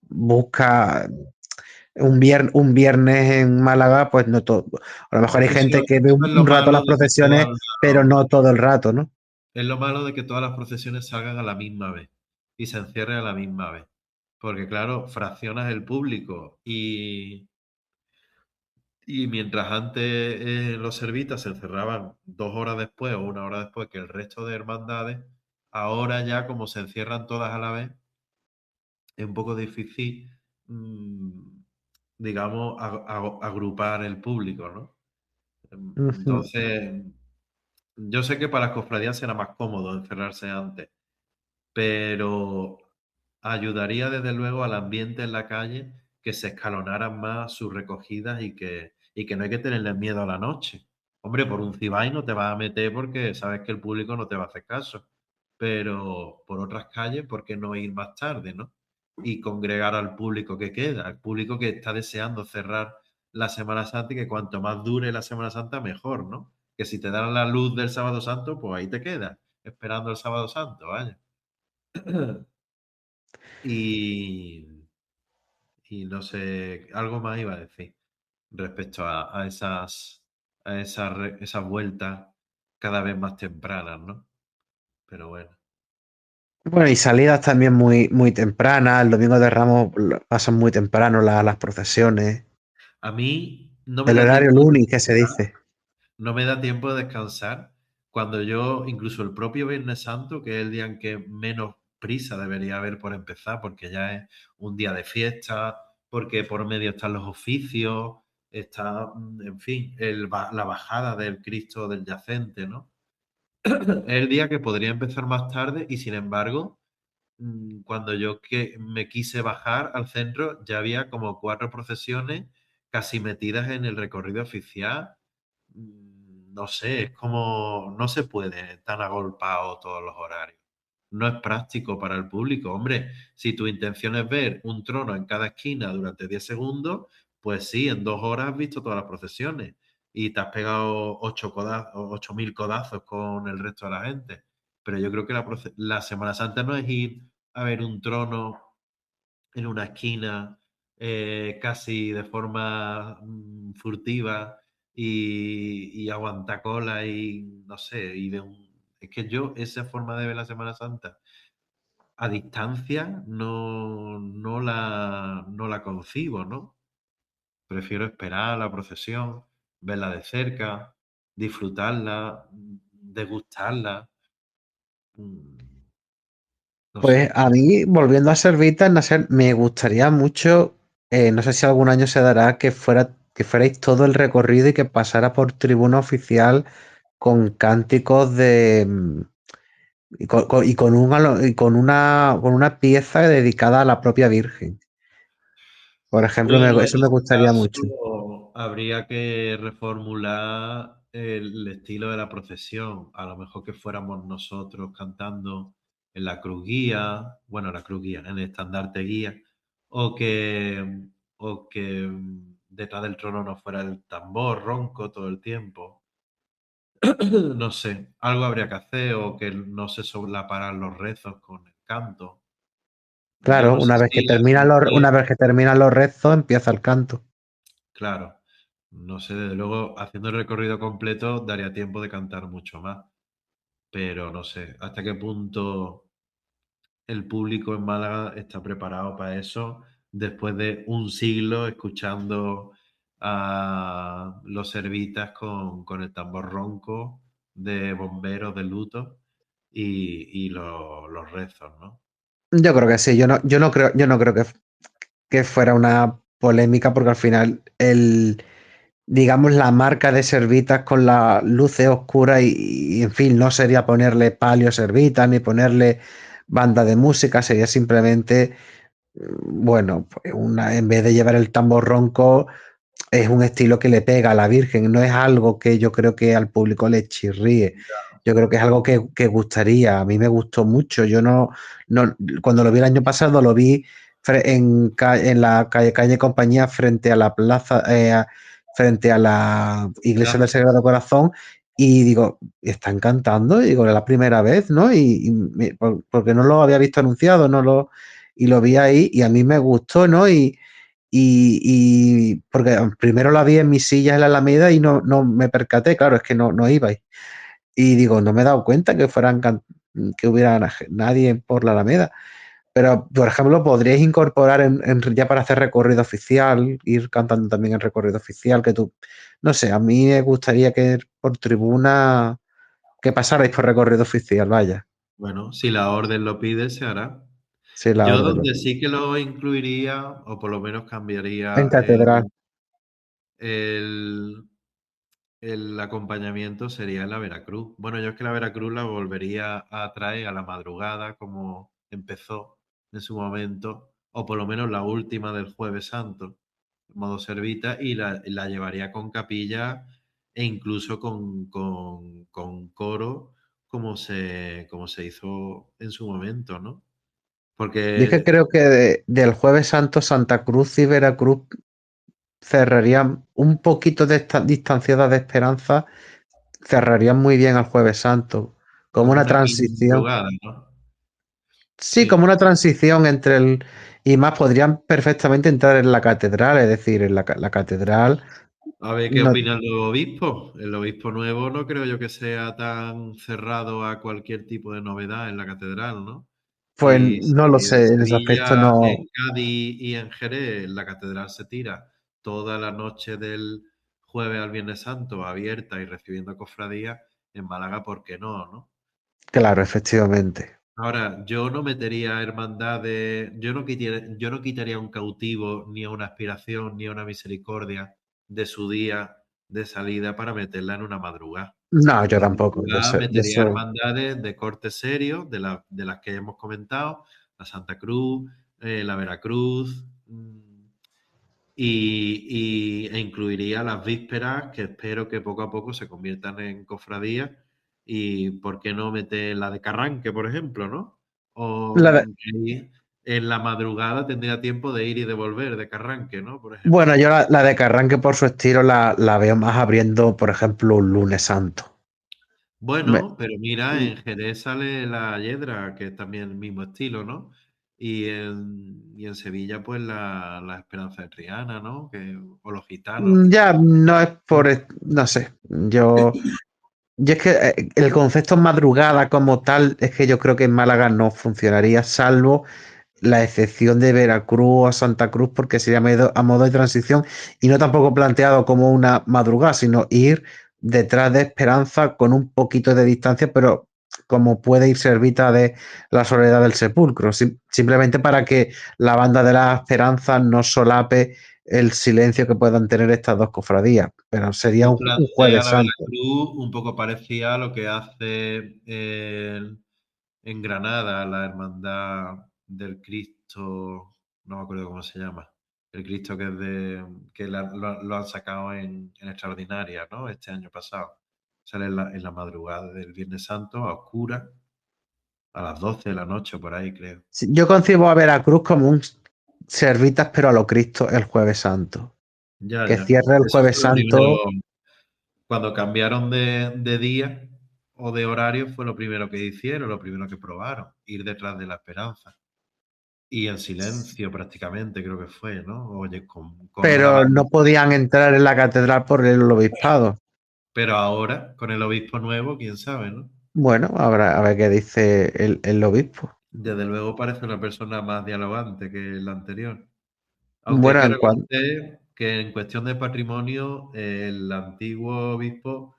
busca un viernes en Málaga, pues no todo. A lo mejor Es hay que eso, gente que ve eso es lo un rato malo las de que todas procesiones, pero no todo el rato, ¿no? es lo malo de que todas las procesiones salgan a la misma vez y se encierren a la misma vez. Porque claro, fraccionas el público, y mientras antes los servitas se encerraban 2 horas después o 1 hora después que el resto de hermandades, ahora ya como se encierran todas a la vez, es un poco difícil, mm, digamos, agrupar el público, ¿no? Ujú. Entonces, yo sé que para las cofradías será más cómodo encerrarse antes, pero ayudaría desde luego al ambiente en la calle que se escalonaran más sus recogidas, y que no hay que tenerle miedo a la noche. Hombre, por un Cibai no te vas a meter porque sabes que el público no te va a hacer caso, pero por otras calles, ¿por qué no ir más tarde, no? Y congregar al público que queda, al público que está deseando cerrar la Semana Santa, y que cuanto más dure la Semana Santa, mejor, ¿no? Que si te dan la luz del Sábado Santo, pues ahí te quedas, esperando el Sábado Santo, vaya. Y, y no sé, algo más iba a decir respecto a esas vueltas cada vez más tempranas, ¿no? Pero bueno, Bueno, y salidas también muy, muy tempranas. El domingo de Ramos pasan muy temprano las procesiones. a mí no me El da horario tiempo de Luni, que se descansar, dice. no me da tiempo de descansar cuando yo, incluso el propio Viernes Santo, que es el día en que menos prisa debería haber por empezar, porque ya es un día de fiesta, porque por medio están los oficios, está, en fin, la bajada del Cristo del Yacente, ¿no? Es el día que podría empezar más tarde, y sin embargo, cuando yo que me quise bajar al centro, ya había como 4 procesiones casi metidas en el recorrido oficial. No sé, es como no se puede tan agolpado todos los horarios. No es práctico para el público. Hombre, si tu intención es ver un trono en cada esquina durante 10 segundos, pues sí, en 2 horas has visto todas las procesiones y te has pegado 8.000 codazos con el resto de la gente. Pero yo creo que la Semana Santa no es ir a ver un trono en una esquina casi de forma furtiva y aguanta cola y no sé, es que yo esa forma de ver la Semana Santa a distancia no la concibo, ¿no? Prefiero esperar a la procesión, verla de cerca, disfrutarla, degustarla, mm, no Pues sé. a mí, volviendo a Servitas, Naser, me gustaría mucho, no sé si algún año se dará, que fuerais todo el recorrido y que pasara por tribuna oficial con cánticos con una pieza dedicada a la propia Virgen. Por ejemplo, Bueno, en eso me ese gustaría mucho. caso habría que reformular el estilo de la procesión. A lo mejor que fuéramos nosotros cantando en la cruz guía, bueno, la cruz guía, en el estandarte guía, o que, o que detrás del trono no fuera el tambor ronco todo el tiempo. No sé, algo habría que hacer o que no se solaparan los rezos con el canto. Yo Claro, no sé si la una vez que terminan los rezos, empieza el canto. claro, no sé, desde luego, haciendo el recorrido completo daría tiempo de cantar mucho más, pero no sé hasta qué punto el público en Málaga está preparado para eso después de un siglo escuchando a los servitas con el tambor ronco de bomberos de luto y los rezos, ¿no? Yo creo que sí, yo no creo que fuera una polémica, porque al final digamos, la marca de Servitas con las luces oscuras en fin, no sería ponerle palio Servitas ni ponerle banda de música, sería simplemente, bueno, pues en vez de llevar el tambor ronco, es un estilo que le pega a la Virgen, no es algo que yo creo que al público le chirríe. Yo creo que es algo que gustaría. A mí me gustó mucho. Yo no, cuando lo vi el año pasado, lo vi en la calle Compañía, frente a la plaza, frente a la iglesia del Gracias. Sagrado Corazón, y digo, están cantando, y digo, es la primera vez, ¿no? Porque no lo había visto anunciado, y lo vi ahí, y a mí me gustó, ¿no? Y porque primero la vi en mis sillas en la Alameda y no me percaté, claro, es que no iba. Y digo, no me he dado cuenta que hubiera nadie por la Alameda. Pero, por ejemplo, podríais incorporar ya para hacer recorrido oficial, ir cantando también en recorrido oficial, no sé, a mí me gustaría que por tribuna, que pasarais por recorrido oficial, vaya, Bueno, si la orden lo pide, se hará. si la Yo orden lo donde pide. sí que lo incluiría, o por lo menos En cambiaría catedral. el, el acompañamiento, sería la Veracruz. Bueno, yo es que la Veracruz la volvería a traer a la madrugada, como empezó en su momento, o por lo menos la última del Jueves Santo, en modo servita, y la llevaría con capilla e incluso con coro, como se hizo en su momento, ¿no? Yo es que Porque creo que del Jueves Santo, Santa Cruz y Veracruz cerrarían un poquito distanciadas de Esperanza, cerrarían muy bien al Jueves Santo, como como una una transición. madrugada, ¿no? Sí, como Sí. una transición entre el... Y más, podrían perfectamente entrar en la catedral, es decir, la catedral. A ver qué No, opina el nuevo obispo. El obispo nuevo no creo yo que sea tan cerrado a cualquier tipo de novedad en la catedral, ¿no? pues Y no lo si en sé, en ese aspecto Sevilla, no. en Cádiz y en Jerez la catedral se tira toda la noche del jueves al Viernes Santo abierta y recibiendo cofradías, en Málaga, ¿por qué no, no? Claro, efectivamente. Ahora, yo no metería hermandades, yo no quitaría a un cautivo, ni a una aspiración, ni a una misericordia de su día de salida para meterla en una madrugada. No, yo Una tampoco. madrugada metería Eso. hermandades de corte serio, de las que hemos comentado, la Santa Cruz, la Veracruz, e incluiría las vísperas, que espero que poco a poco se conviertan en cofradías. Y por qué no meter la de Carranque, por ejemplo, ¿no? La de- Que ahí en la madrugada tendría tiempo de ir y de volver de Carranque, ¿no? Por bueno, ejemplo. yo la de Carranque por su estilo la veo más abriendo, por ejemplo, un lunes santo. Me- Bueno, pero mira, en Jerez sale la Yedra, que es también el mismo estilo, ¿no? y en Sevilla, pues la Esperanza de Triana, ¿no? O los gitanos. Ya no es por, no sé, yo es que el concepto madrugada como tal es que yo creo que en Málaga no funcionaría, salvo la excepción de Veracruz a Santa Cruz, porque sería a modo de transición y no tampoco planteado como una madrugada, sino ir detrás de Esperanza con un poquito de distancia, pero como puede ir servita de la soledad del sepulcro, simplemente para que la banda de la Esperanza no solape el silencio que puedan tener estas dos cofradías, pero sería Tú un planteas jueves la de la santo. Cruz un poco parecía a lo que hace en Granada la Hermandad del Cristo, no me acuerdo cómo se llama, el Cristo que es que lo han sacado en Extraordinaria, ¿no? Este año pasado. Sale en la madrugada del Viernes Santo, a oscuras, a las 12 de la noche, por ahí, creo. Sí, yo concibo a Veracruz como un servitas, pero a lo Cristo el jueves santo. Ya, Que ya. cierre el Eso jueves fue lo primero, santo. cuando cambiaron de día o de horario, fue lo primero que hicieron, lo primero que probaron, ir detrás de la esperanza. Y en silencio prácticamente creo que fue, ¿no? Oye, con una Pero banda. no podían entrar en la catedral por el obispado. Pero ahora, con el obispo nuevo, quién sabe, ¿no? Bueno, habrá a ver qué dice el obispo. Desde luego parece una persona más dialogante que el anterior. Aunque hay Bueno, que en cuanto. reconocer que en cuestión de patrimonio, el antiguo obispo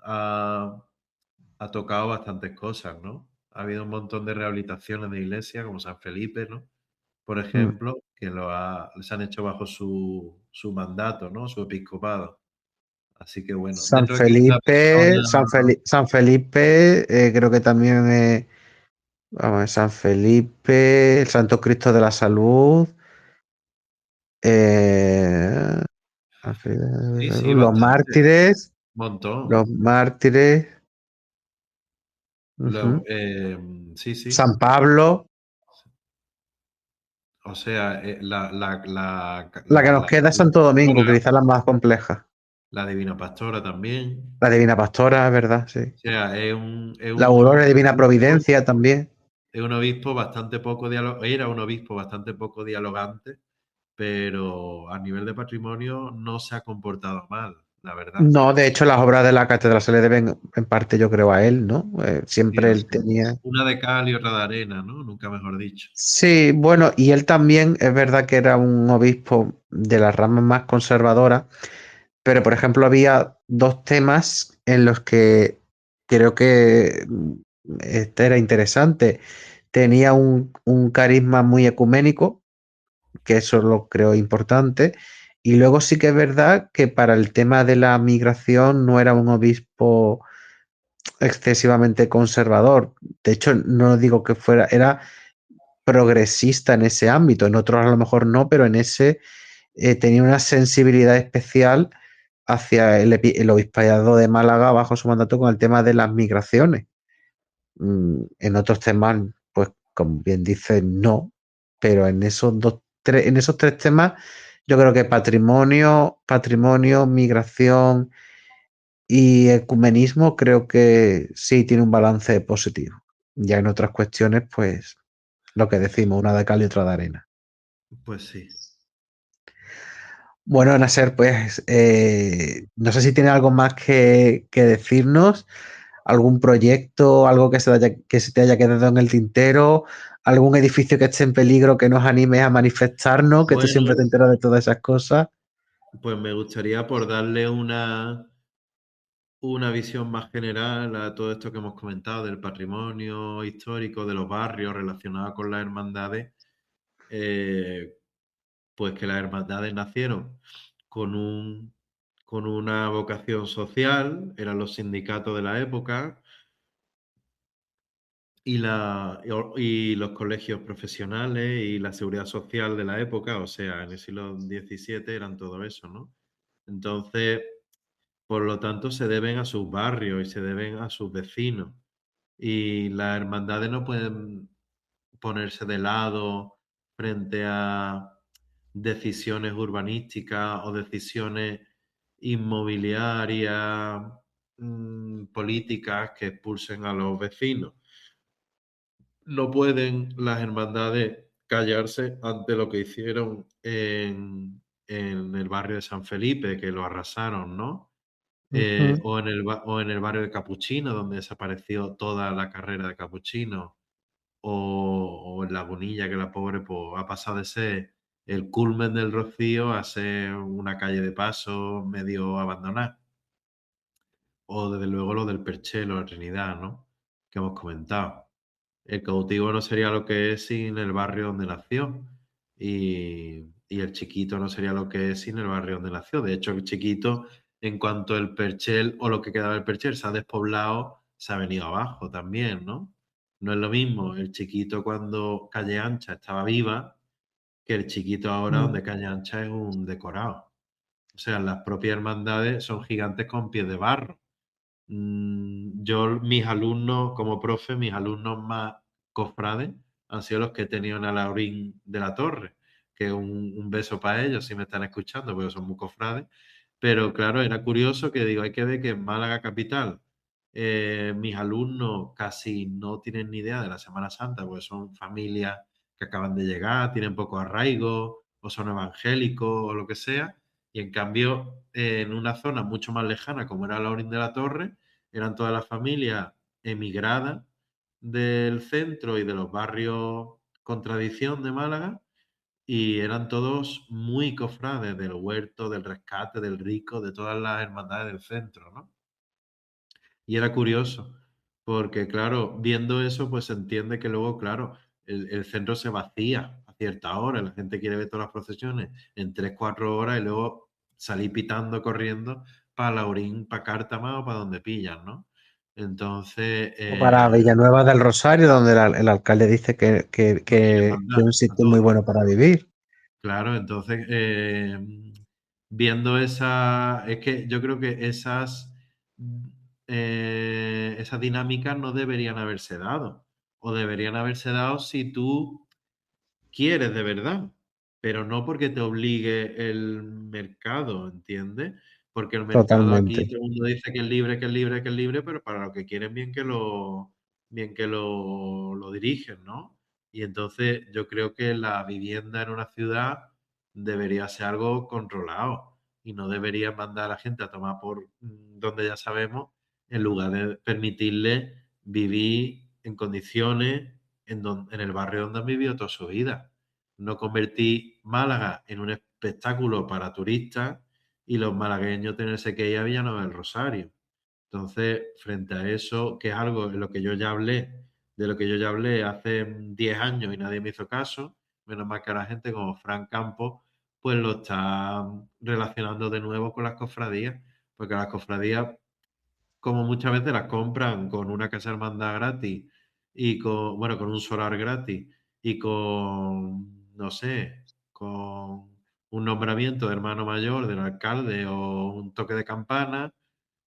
ha, ha tocado bastantes cosas, ¿no? Ha habido un montón de rehabilitaciones de iglesias, como San Felipe, ¿no? Por ejemplo, que se han hecho bajo su mandato, ¿no? Su episcopado. Así que bueno, San dentro de que es una Felipe, persona. San Felipe, creo que también, vamos, a ver, San Felipe, el Santo Cristo de la Salud, eh, Sí, sí, los bastante, mártires, montón. los mártires, Lo, ujú. sí, sí. San Pablo, O sea, la que nos queda es Santo Domingo, que quizás la más compleja. La Divina Pastora también. La Divina Pastora, es verdad, sí. O sea, es un, es La un Aurora y Divina obispo, Providencia también. es un obispo bastante poco era un obispo bastante poco dialogante, pero a nivel de patrimonio no se ha comportado mal, la verdad. No, de hecho, las obras de la catedral se le deben en parte, yo creo, a él, ¿no? Sí, Siempre o él sea, tenía. una de cal y otra de arena, ¿no? Nunca mejor dicho. Sí, bueno, y él también es verdad que era un obispo de las ramas más conservadoras, pero por ejemplo había dos temas en los que creo que este era interesante. Tenía un carisma muy ecuménico, que eso lo creo importante. Y luego sí que es verdad que para el tema de la migración no era un obispo excesivamente conservador. De hecho, no digo que fuera, era progresista en ese ámbito. En otros a lo mejor no, pero en ese tenía una sensibilidad especial hacia el obispado de Málaga bajo su mandato con el tema de las migraciones. En otros temas, pues como bien dice, no, pero en esos en esos tres temas, yo creo que patrimonio, migración y ecumenismo, creo que sí tiene un balance positivo. Ya en otras cuestiones, pues lo que decimos, una de cal y otra de arena. Pues sí. Bueno, Nasser, pues no sé si tiene algo más que decirnos, algún proyecto, algo que se te haya quedado en el tintero, algún edificio que esté en peligro que nos anime a manifestarnos, que tú siempre te Bueno, enteras de todas esas cosas. pues me gustaría por darle una visión más general a todo esto que hemos comentado del patrimonio histórico, de los barrios relacionados con las hermandades, eh, pues que las hermandades nacieron con con una vocación social, eran los sindicatos de la época y los colegios profesionales y la seguridad social de la época, o sea, en el siglo XVII eran todo eso, ¿no? Entonces, por lo tanto, se deben a sus barrios y se deben a sus vecinos. Y las hermandades no pueden ponerse de lado frente a decisiones urbanísticas o decisiones inmobiliarias, políticas que expulsen a los vecinos. No pueden las hermandades callarse ante lo que hicieron en el barrio de San Felipe, que lo arrasaron, ¿no? Ujú. O en el barrio de Capuchino, donde desapareció toda la carrera de Capuchino, o en Lagunilla, que la pobre pues, ha pasado de ser el culmen del Rocío a ser una calle de paso medio abandonada. O desde luego lo del Perchelo, la Trinidad, ¿no? Que hemos comentado. El cautivo no sería lo que es sin el barrio donde nació. Y el Chiquito no sería lo que es sin el barrio donde nació. De hecho, el Chiquito, en cuanto el Perchel o lo que quedaba del Perchel se ha despoblado, se ha venido abajo también, ¿no? No es lo mismo el Chiquito cuando Calle Ancha estaba viva que el Chiquito ahora Mm. donde Calle Ancha es un decorado. O sea, las propias hermandades son gigantes con pies de barro. Yo, mis alumnos, como profe, mis alumnos más cofrades han sido los que he tenido en Alaurín de la Torre, que un beso para ellos si me están escuchando, porque son muy cofrades. Pero claro, era curioso que digo, hay que ver que en Málaga capital, mis alumnos casi no tienen ni idea de la Semana Santa, porque son familias que acaban de llegar, tienen poco arraigo, o son evangélicos, o lo que sea. Y en cambio, en una zona mucho más lejana, como era Alaurín de la Torre, eran todas las familias emigradas del centro y de los barrios con tradición de Málaga, y eran todos muy cofrades del Huerto, del Rescate, del Rico, de todas las hermandades del centro, ¿no? Y era curioso, porque claro, viendo eso, pues se entiende que luego, claro, el centro se vacía a cierta hora, la gente quiere ver todas las procesiones en 3 4 horas y luego salir pitando, corriendo para Laurín, para Cártama o para donde pillan, ¿no? Entonces, O para Villanueva del Rosario, donde el alcalde dice no quieren que mandar es un a sitio muy todos. bueno para vivir. Claro, entonces, viendo esa es que yo creo que esas dinámicas no deberían haberse dado, o deberían haberse dado si tú quieres de verdad, pero no porque te obligue el mercado, ¿entiendes? Porque el mercado aquí Totalmente. todo el mundo dice que es libre, que es libre, que es libre, pero para lo que quieren bien que lo dirigen, ¿no? Y entonces yo creo que la vivienda en una ciudad debería ser algo controlado y no debería mandar a la gente a tomar por donde ya sabemos, en lugar de permitirle vivir en condiciones en el barrio donde han vivido toda su vida. No convertir Málaga en un espectáculo para turistas y los malagueños tenerse que ir a Villanueva del Rosario. Entonces, frente a eso, que es algo en lo que yo ya hablé, de lo que yo ya hablé hace 10 años y nadie me hizo caso, menos mal que ahora gente como Fran Campos, pues lo está relacionando de nuevo con las cofradías, porque las cofradías como muchas veces las compran con una casa hermandad gratis y con, bueno, con un solar gratis y con, no sé, con un nombramiento de hermano mayor del alcalde o un toque de campana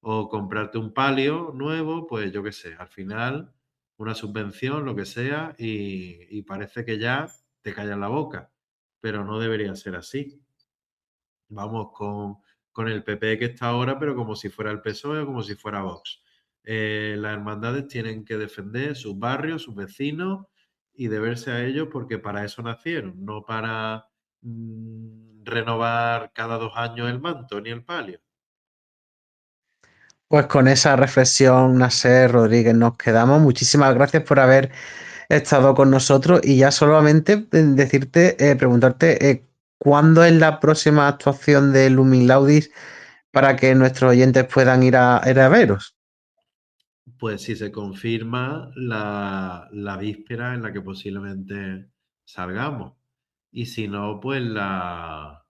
o comprarte un palio nuevo, pues yo qué sé, al final una subvención, lo que sea, y parece que ya te callan la boca, pero no debería ser así. Vamos con el PP que está ahora, pero como si fuera el PSOE o como si fuera Vox. Las hermandades tienen que defender sus barrios, sus vecinos y deberse a ellos porque para eso nacieron, no para renovar cada 2 años el manto ni el palio. Pues con esa reflexión, Nasser Rodríguez, nos quedamos. Muchísimas gracias por haber estado con nosotros y ya solamente decirte, preguntarte cuándo es la próxima actuación de Lumin Laudis para que nuestros oyentes puedan ir a veros. Pues si se confirma la víspera en la que posiblemente salgamos. Y si no, pues En la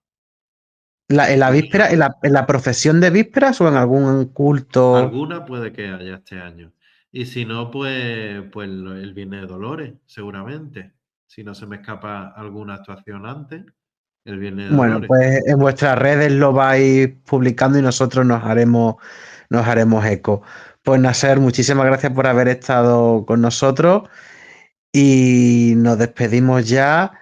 coño, víspera, en la procesión de vísperas o en algún culto. alguna puede que haya este año. Y si no, pues el Viernes de Dolores, seguramente. Si no se me escapa alguna actuación antes, el Viernes de Bueno, Dolores. pues en vuestras redes lo vais publicando y nosotros nos haremos eco. Pues Nasser, muchísimas gracias por haber estado con nosotros y nos despedimos ya.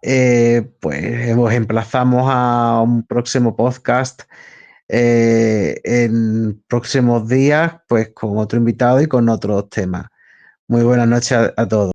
Pues os emplazamos a un próximo podcast en próximos días, pues con otro invitado y con otros temas. Muy buenas noches a todos.